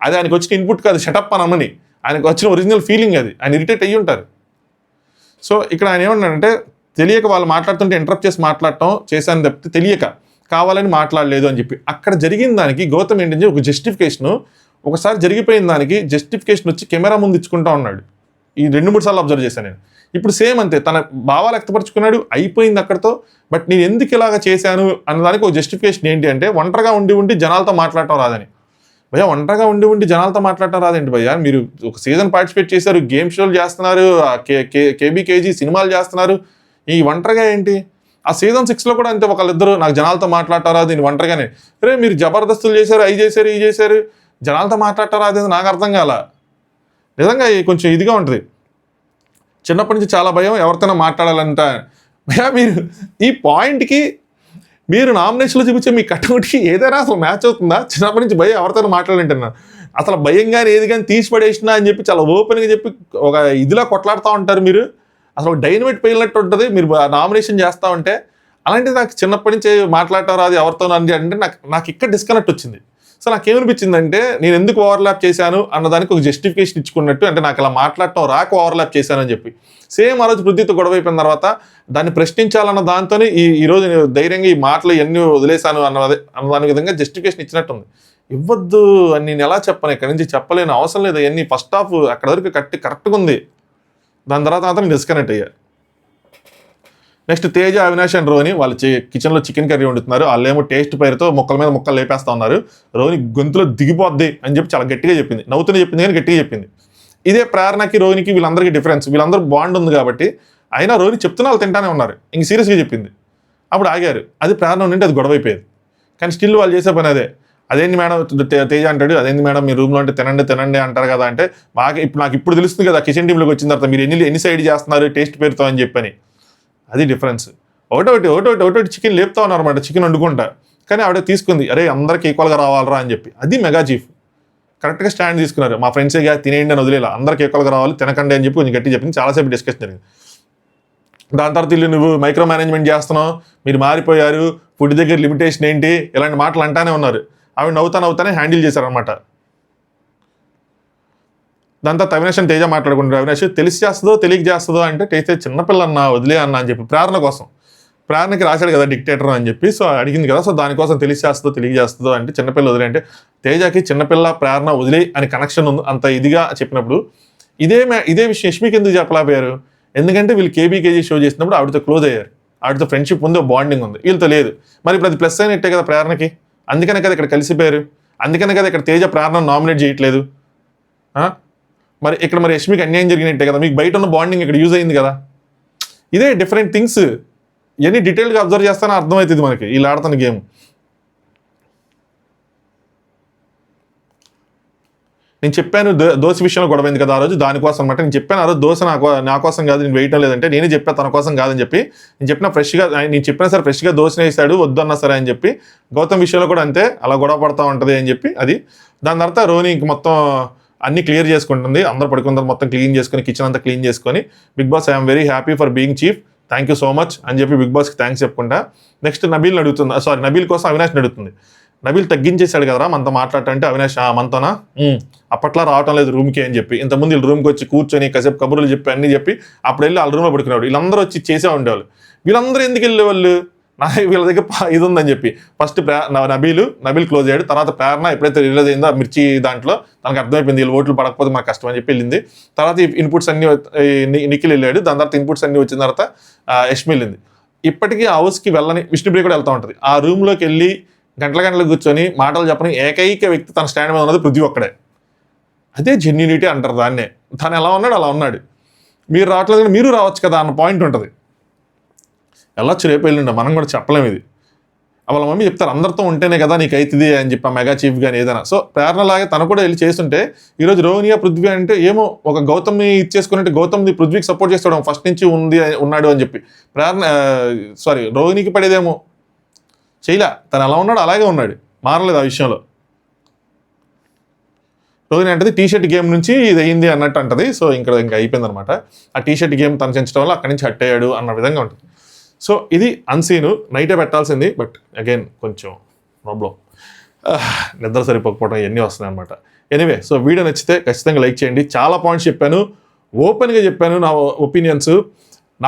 అది ఆయనకు వచ్చిన ఇన్పుట్ కాదు, షటప్ అని అమ్మని, ఆయనకు వచ్చిన ఒరిజినల్ ఫీలింగ్ అది, ఆయన ఇరిటేట్ అయ్యి ఉంటారు. సో ఇక్కడ ఆయన ఏమన్నాడంటే తెలియక వాళ్ళు మాట్లాడుతుంటే ఇంటరప్ట్ చేసి మాట్లాడటం చేశాను తప్పితే తెలియక కావాలని మాట్లాడలేదు అని చెప్పి. అక్కడ జరిగిన దానికి గౌతమ్ ఏంటంటే ఒక జస్టిఫికేషను, ఒకసారి జరిగిపోయిన దానికి జస్టిఫికేషన్ వచ్చి కెమెరా ముందు ఇచ్చుకుంటా ఉన్నాడు. ఈ 2-3 సార్లు అబ్జర్వ్ చేశాను నేను. ఇప్పుడు సేమ్ అంతే, తన భావాలు వ్యక్తపరుచుకున్నాడు, అయిపోయింది అక్కడితో. బట్ నేను ఎందుకు ఇలాగ చేశాను అన్నదానికి ఒక జస్టిఫికేషన్ ఏంటి అంటే ఒంటరిగా ఉండి జనాలతో మాట్లాడటం రాదని. భయ్యా ఒంటరిగా ఉండి జనాలతో మాట్లాడటం రాదేంటి భయ్యా, మీరు ఒక సీజన్ పార్టిసిపేట్ చేశారు, గేమ్ షోలు చేస్తున్నారు, కేబీకేజీ సినిమాలు చేస్తున్నారు, ఈ ఒంటరిగా ఏంటి? ఆ సీజన్ 6లో కూడా అంతే, ఒకళ్ళిద్దరు నాకు జనాలతో మాట్లాడతారా దీన్ని ఒంటరిగానే, రే మీరు జబర్దస్తులు చేశారు, అవి చేశారు ఈ చేశారు, జనాలతో మాట్లాడతారా అదేది నాకు అర్థం కాల. నిజంగా కొంచెం ఇదిగా ఉంటుంది. చిన్నప్పటి నుంచి చాలా భయం ఎవరితోనో మాట్లాడాలంట. భయ్యా మీరు ఈ పాయింట్కి మీరు నామినేషన్లో చూపించే మీ కటౌట్కి ఏదైనా అసలు మ్యాచ్ అవుతుందా? చిన్నప్పటి నుంచి భయం ఎవరితోనో మాట్లాడాలంటున్నా, అసలు భయం కానీ ఏది కానీ తీసి పడేసినా అని చెప్పి చాలా ఓపెన్గా చెప్పి ఒక ఇదిలా కొట్లాడుతూ ఉంటారు మీరు, అసలు డైనమైట్ పేలినట్టు ఉంటుంది మీరు నామినేషన్ చేస్తూ ఉంటే. అలాంటిది నాకు చిన్నప్పటి నుంచి మాట్లాడటం రాదు ఎవరితో అంటే నాకు ఇక్కడ డిస్కనెక్ట్ వచ్చింది. సో నాకేమనిపించిందంటే నేను ఎందుకు ఓవర్లాప్ చేశాను అన్నదానికి ఒక జస్టిఫికేషన్ ఇచ్చుకున్నట్టు, అంటే నాకు ఇలా మాట్లాడటం రాక ఓవర్లాప్ చేశానని చెప్పి. సేమ్ ఆ రోజు పృథ్వీతో గొడవ అయిపోయిన తర్వాత దాన్ని ప్రశ్నించాలన్న దాంతోనే ఈరోజు నేను ధైర్యంగా ఈ మాటలు ఎన్ని వదిలేశాను అన్నదాని విధంగా జస్టిఫికేషన్ ఇచ్చినట్టుంది. ఇవ్వద్దు అని నేను ఎలా చెప్పను, ఇక్కడ నుంచి చెప్పలేను, అవసరం లేదు, అవన్నీ ఫస్ట్ హాఫ్ అక్కడ వరకు కరెక్ట్గా ఉంది, దాని తర్వాత మాత్రం డిస్కనెక్ట్ అయ్యారు. నెక్స్ట్ తేజ, అవినాష్ అండ్ రోహిణి వాళ్ళు కిచెన్లో చికెన్ కర్రీ వండుతున్నారు. వాళ్ళేమో టేస్ట్ పేరుతో మొక్కల మీద మొక్కలు లేపేస్తా ఉన్నారు. రోహిణి గొంతులో దిగిపోద్ది అని చెప్పి చాలా గట్టిగా చెప్పింది, నవ్వుతూనే చెప్పింది కానీ గట్టిగా చెప్పింది. ఇదే ప్రేరణకి రోహిణికి వీళ్ళందరికీ డిఫరెన్స్, వీళ్ళందరూ బాండ్ ఉంది కాబట్టి అయినా రోహిణి చెప్తున్నా వాళ్ళు తింటానే ఉన్నారు, ఇంక సీరియస్గా చెప్పింది. అప్పుడు ఆగారు, అది ప్రేరణ ఉండింటే అది గొడవ అయిపోయేది. కానీ స్టిల్ వాళ్ళు చేసే పని అదేంటి మేడం తేజ అంటాడు, అదేంటి మేడం మీ రూమ్లో అంటే తినండి అంటారు కదా అంటే, బాగా ఇప్పుడు నాకు ఇప్పుడు తెలుస్తుంది కదా కిచెన్ టీంలోకి వచ్చిన తర్వాత మీరు ఎన్ని సైడ్ చేస్తున్నారు టేస్ట్ పేరుతో అని చెప్పని. అది డిఫరెన్స్. ఒకటోటి చికెన్ లేపుతా ఉన్నారన్నమాట, చికెన్ వండుకుంటా, కానీ ఆవిడ తీసుకుంది, అరే అందరికి ఈక్వల్గా రావాలరా అని చెప్పి. అది మెగా చీఫ్ కరెక్ట్గా స్టాండ్ తీసుకున్నారు, మా ఫ్రెండ్సేగా తినేయండి అని వదిలేలా, అందరికి ఈక్వల్గా రావాలి తినకండి అని చెప్పి కొంచెం గట్టి చెప్పింది. చాలాసేపు డిస్కషన్ జరిగింది. దాని తర్వాత ఇల్లు నువ్వు మైక్రో మేనేజ్మెంట్ చేస్తున్నావు, మీరు మారిపోయారు, ఫుడ్ దగ్గర లిమిటేషన్ ఏంటి, ఇలాంటి మాటలు అంటానే ఉన్నారు. ఆవిడ నవ్వుతానే హ్యాండిల్ చేశారనమాట. దాని తర్వాత అవినాష్ అని తేజ మాట్లాడుకుంటారు. అవినాష్ తెలిసి చేస్తుందో తెలియక చేస్తుందో అంటే తేజ చిన్నపిల్ల అన్న వదిలే అన్న అని చెప్పి ప్రేరణ కోసం, ప్రేరణకి రాశాడు కదా డిక్టేటర్ అని చెప్పి, సో అడిగింది కదా, సో దానికోసం తెలిసి చేస్తుందో తెలియక చేస్తుందో అంటే చిన్నపిల్ల వదిలే అంటే తేజకి చిన్నపిల్ల ప్రేరణ వదిలే అని కనెక్షన్ ఉంది అంత ఇదిగా చెప్పినప్పుడు ఇదే విషయం యష్మికి ఎందుకు చెప్పలేకపోయారు? ఎందుకంటే వీళ్ళు కేబీకేజీ షో చేసినప్పుడు ఆవిడతో క్లోజ్ అయ్యారు, ఆవిడతో ఫ్రెండ్షిప్ ఉంది, బాండింగ్ ఉంది, వీళ్ళతో లేదు. మరి ఇప్పుడు అది ప్లస్ అయినట్టే కదా ప్రేరణకి, అందుకనే కదా ఇక్కడ కలిసిపోయారు, అందుకనే కదా ఇక్కడ తేజ ప్రేరణ నామినేట్ చేయట్లేదు. మరి ఇక్కడ మరి యష్మికి అన్యాయం జరిగినట్టే కదా, మీకు బయట ఉన్న బాండింగ్ ఇక్కడ యూజ్ అయింది కదా. ఇదే డిఫరెంట్ థింగ్స్, ఇవన్నీ డీటెయిల్గా అబ్జర్వ్ చేస్తానే అర్థమవుతుంది మనకి వీళ్ళు ఆడుతున్న గేమ్. నేను చెప్పాను దోశ విషయంలో గొడవైంది కదా ఆ రోజు, దానికోసం అనమాట. నేను చెప్పాను ఆ రోజు దోశ నా కోసం కాదు, నేను వేయటం లేదంటే నేనే చెప్పాను తన కోసం కాదని చెప్పి. నేను చెప్పినా సరే ఫ్రెష్గా దోశనే వేసాడు వద్దన్నా సరే అని చెప్పి. గౌతమ్ విషయంలో కూడా అంతే, అలా గొడవ పడతా ఉంటుంది అని చెప్పి. అది దాని తర్వాత రోహిణి ఇంక మొత్తం అన్నీ క్లియర్ చేసుకుంటుంది, అందరూ పడుకుంటారు, మొత్తం క్లీన్ చేసుకొని కిచెన్ అంతా క్లీన్ చేసుకొని Bigg Boss I'm very happy for being chief, thank you so much అని చెప్పి బిగ్ బాస్కి థ్యాంక్స్ చెప్పుకుంటా. నెక్స్ట్ నబీల్ కోసం అవినాష్ని అడుగుతుంది. నబీల్ తగ్గించేశాడు కదరా మనతో మాట్లాడటంటే, అవినాష్ మనతోనా అప్పట్లా రావటం లేదు రూమ్కి అని చెప్పి. ఇంతకుముందు వీళ్ళు రూమ్కి వచ్చి కూర్చొని కాసేపు కబుర్లు చెప్పి అన్నీ చెప్పి అప్పుడు వెళ్ళి వాళ్ళ రూమ్లో పడుకునేవాడు. వీళ్ళందరూ వచ్చి చేసే ఉండేవాళ్ళు. వీళ్ళందరూ ఎందుకు వెళ్ళేవాళ్ళు? వీళ్ళ దగ్గర ఇది ఉందని చెప్పి. ఫస్ట్ నబీల్ క్లోజ్ అయ్యాడు. తర్వాత ప్రేరణ ఎప్పుడైతే రిలీజ్ అయిందో మిర్చి దాంట్లో తనకు అర్థమైపోయింది వీళ్ళు ఓట్లు పడకపోతే మనకు కష్టం అని చెప్పి వెళ్ళింది. తర్వాత ఇన్పుట్స్ అన్ని నిఖిల్ వెళ్ళాడు. దాని తర్వాత ఇన్పుట్స్ అన్ని వచ్చిన తర్వాత యష్మి వెళ్ళింది. ఇప్పటికీ ఆ హౌస్కి వెళ్ళని విష్ణుప్రియ కూడా వెళ్తూ ఉంటుంది. ఆ రూమ్లోకి వెళ్ళి గంటలు కూర్చొని మాటలు చెప్పని ఏకైక వ్యక్తి తన స్టాండ్ మీద ఉన్నది పృథ్వీ ఒక్కడే. అదే జెన్యూనిటీ అంటారు దాన్నే. తను ఎలా ఉన్నాడు అలా ఉన్నాడు. మీరు రావట్లేదు కానీ మీరు రావచ్చు కదా అన్న పాయింట్ ఉంటుంది. వెళ్ళొచ్చు రేపు వెళ్ళండి, మనం కూడా చెప్పలేము ఇది. వాళ్ళ మమ్మీ చెప్తారు అందరితో ఉంటేనే కదా నీకు అవుతుంది అని చెప్పి ఆ మెగా చీఫ్ కానీ ఏదైనా. సో ప్రేరణలాగే తను కూడా వెళ్ళి చేస్తుంటే ఈరోజు రోహిణియా పృథ్వీ అంటే ఏమో ఒక గౌతమ్ని ఇచ్చేసుకున్నట్టు గౌతమ్ని పృథ్వీకి సపోర్ట్ చేస్తాడు ఫస్ట్ నుంచి ఉన్నాడు అని చెప్పి. రోహిణికి పడేదేమో చేయలే, తను ఎలా ఉన్నాడు అలాగే ఉన్నాడు, మారలేదు ఆ విషయంలో. రోహిణి అంటది టీ షర్ట్ గేమ్ నుంచి ఇది అయింది అన్నట్టు అంటది. సో ఇంకా అయిపోయింది అనమాట. ఆ టీ షర్ట్ గేమ్ తను చెంచడం వల్ల అక్కడి నుంచి హట్ అయ్యాడు అన్న విధంగా ఉంటుంది. సో ఇది అన్సీను, నైటే పెట్టాల్సింది, బట్ అగైన్ కొంచెం ప్రాబ్లం, నిద్ర సరిపోకపోవడం ఇవన్నీ వస్తున్నాయి అనమాట. ఎనీవే, సో వీడియో నచ్చితే ఖచ్చితంగా లైక్ చేయండి. చాలా పాయింట్స్ చెప్పాను, ఓపెన్గా చెప్పాను నా ఒపీనియన్స్.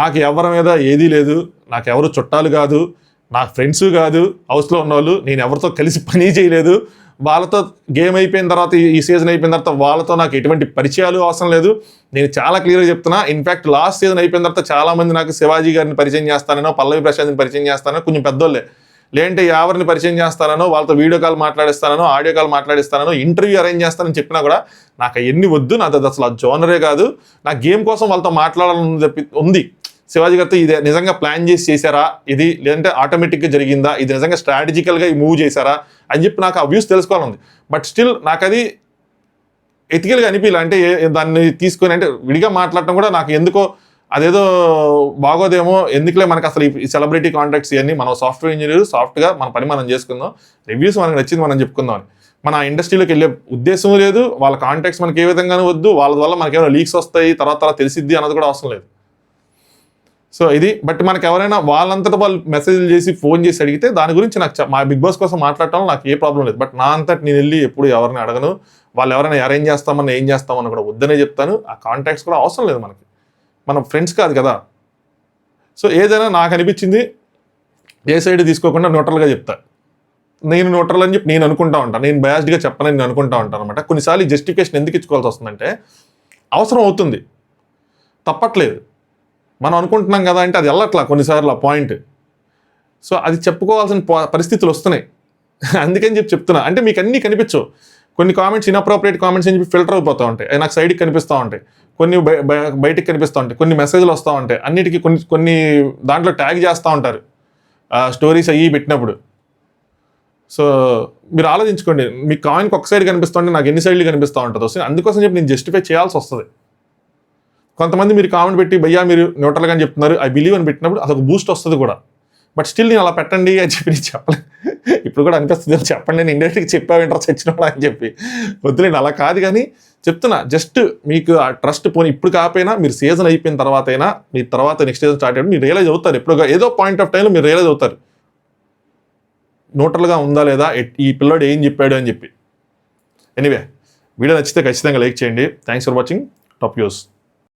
నాకు ఎవరి మీద ఏదీ లేదు, నాకు ఎవరు చుట్టాలు కాదు, నాకు ఫ్రెండ్స్ కాదు హౌస్లో ఉన్నవాళ్ళు, నేను ఎవరితో కలిసి పని చేయలేదు, వాళ్ళతో గేమ్ అయిపోయిన తర్వాత ఈ సీజన్ అయిపోయిన తర్వాత వాళ్ళతో నాకు ఎటువంటి పరిచయాలు అవసరం లేదు. నేను చాలా క్లియర్గా చెప్తున్నా. ఇన్ఫ్యాక్ట్ లాస్ట్ సీజన్ అయిపోయిన తర్వాత చాలామంది నాకు శివాజీ గారిని పరిచయం చేస్తానో, పల్లవి ప్రశాంత్ని పరిచయం చేస్తానో, కొంచెం పెద్దోళ్ళే, లేదంటే ఎవరిని పరిచయం చేస్తానో, వాళ్ళతో వీడియో కాల్ మాట్లాడిస్తానో, ఆడియో కాల్ మాట్లాడిస్తానో, ఇంటర్వ్యూ అరేంజ్ చేస్తానని చెప్పినా కూడా నాకు అవన్నీ వద్దు. నాది అసలు ఆ జోనరే కాదు. నా గేమ్ కోసం వాళ్ళతో మాట్లాడాలని చెప్పి ఉంది. శివాజీ గారితో ఇది నిజంగా ప్లాన్ చేసి చేశారా ఇది, లేదంటే ఆటోమేటిక్గా జరిగిందా, ఇది నిజంగా స్ట్రాటజికల్గా ఈ మూవ్ చేశారా అని చెప్పి నాకు ఆ వ్యూస్ తెలుసుకోవాలని. బట్ స్టిల్ నాకు అది ఎథికల్గా అనిపించాలి. అంటే దాన్ని తీసుకొని అంటే విడిగా మాట్లాడటం కూడా నాకు ఎందుకో అదేదో బాగోదేమో, ఎందుకులే మనకు అసలు ఈ సెలబ్రిటీ కాంటాక్ట్స్ ఇవన్నీ. మనం సాఫ్ట్వేర్ ఇంజనీర్, సాఫ్ట్గా మన పని మనం చేసుకుందాం, రివ్యూస్ మనకు నచ్చింది మనం చెప్పుకుందాం అని. మన ఇండస్ట్రీలోకి వెళ్ళే ఉద్దేశం లేదు, వాళ్ళ కాంటాక్ట్స్ మనకి ఏ విధంగానూ వద్దు, వాళ్ళ వల్ల మనకి ఏమైనా లీక్స్ వస్తాయి తర్వాత తెలిసిద్ది అన్నది కూడా అవసరం లేదు. సో ఇది, బట్ మనకు ఎవరైనా వాళ్ళంతటా వాళ్ళు మెసేజ్లు చేసి ఫోన్ చేసి అడిగితే దాని గురించి నాకు మా బిగ్ బాస్ కోసం మాట్లాడటం నాకు ఏ ప్రాబ్లం లేదు. బట్ నా అంతటి నేను వెళ్ళి ఎప్పుడు ఎవరిని అడగను, వాళ్ళు ఎవరైనా అరేంజ్ చేస్తామని ఏం చేస్తామని కూడా వద్దనే చెప్తాను. ఆ కాంటాక్ట్స్ కూడా అవసరం లేదు మనకి, మనం ఫ్రెండ్స్ కాదు కదా. సో ఏదైనా నాకు అనిపించింది ఏ సైడ్ తీసుకోకుండా న్యూట్రల్గా చెప్తా. నేను న్యూట్రల్ అని చెప్పి నేను అనుకుంటా ఉంటాను, నేను బయాస్డ్గా చెప్పనని నేను అనుకుంటా ఉంటాను అనమాట. కొన్నిసార్లు జస్టిఫికేషన్ ఎందుకు ఇచ్చుకోవాల్సి వస్తుందంటే అవసరం అవుతుంది, తప్పట్లేదు, మనం అనుకుంటున్నాం కదా అంటే అది వెళ్ళట్లా కొన్నిసార్లు ఆ పాయింట్. సో అది చెప్పుకోవాల్సిన పరిస్థితులు వస్తున్నాయి, అందుకని చెప్పి చెప్తున్నా. అంటే మీకు అన్నీ కనిపించవు, కొన్ని కామెంట్స్ ఇన్అప్రోప్రియేట్ కామెంట్స్ అని చెప్పి ఫిల్టర్ అయిపోతూ ఉంటాయి, అవి నాకు సైడ్కి కనిపిస్తూ ఉంటాయి, కొన్ని బయటికి కనిపిస్తూ ఉంటాయి, కొన్ని మెసేజ్లు వస్తూ ఉంటాయి, అన్నిటికీ కొన్ని దాంట్లో ట్యాగ్ చేస్తూ ఉంటారు స్టోరీస్ అయ్యి పెట్టినప్పుడు. సో మీరు ఆలోచించుకోండి, మీ కాయిన్కి ఒక సైడ్ కనిపిస్తుంటే నాకు ఎన్ని సైడ్లు కనిపిస్తూ ఉంటుంది. సో అందుకోసం చెప్పి నేను జస్టిఫై చేయాల్సి వస్తుంది. కొంతమంది మీరు కామెంట్ పెట్టి భయ్యా మీరు న్యూట్రల్గా అని చెప్తున్నారు, ఐ బిలీవ్ అని పెట్టినప్పుడు అదొక బూస్ట్ వస్తుంది కూడా. బట్ స్టిల్ నేను అలా పెట్టండి అని చెప్పి నేను చెప్పలేదు. ఇప్పుడు కూడా అనిపిస్తుంది చెప్పండి, నేను ఇండస్ట్రీకి చెప్పావు ఇంట్రెస్ట్ వచ్చినప్పుడు అని చెప్పి. వద్దులేండి అలా కాదు, కానీ చెప్తున్నా జస్ట్ మీకు ఆ ట్రస్ట్ పోనీ ఇప్పుడు కాకపోయినా మీరు సీజన్ అయిపోయిన తర్వాత అయినా, మీ తర్వాత నెక్స్ట్ సీజన్ స్టార్ట్ అయ్యి మీరు రియలైజ్ అవుతారు, ఎప్పుడు ఏదో పాయింట్ ఆఫ్ టైంలో మీరు రియలైజ్ అవుతారు న్యూట్రల్గా ఉందా లేదా, ఈ పిల్లోడు ఏం చెప్పాడు అని చెప్పి. ఎనీవే, వీడియో నచ్చితే ఖచ్చితంగా లైక్ చేయండి. Thanks for watching. Top news.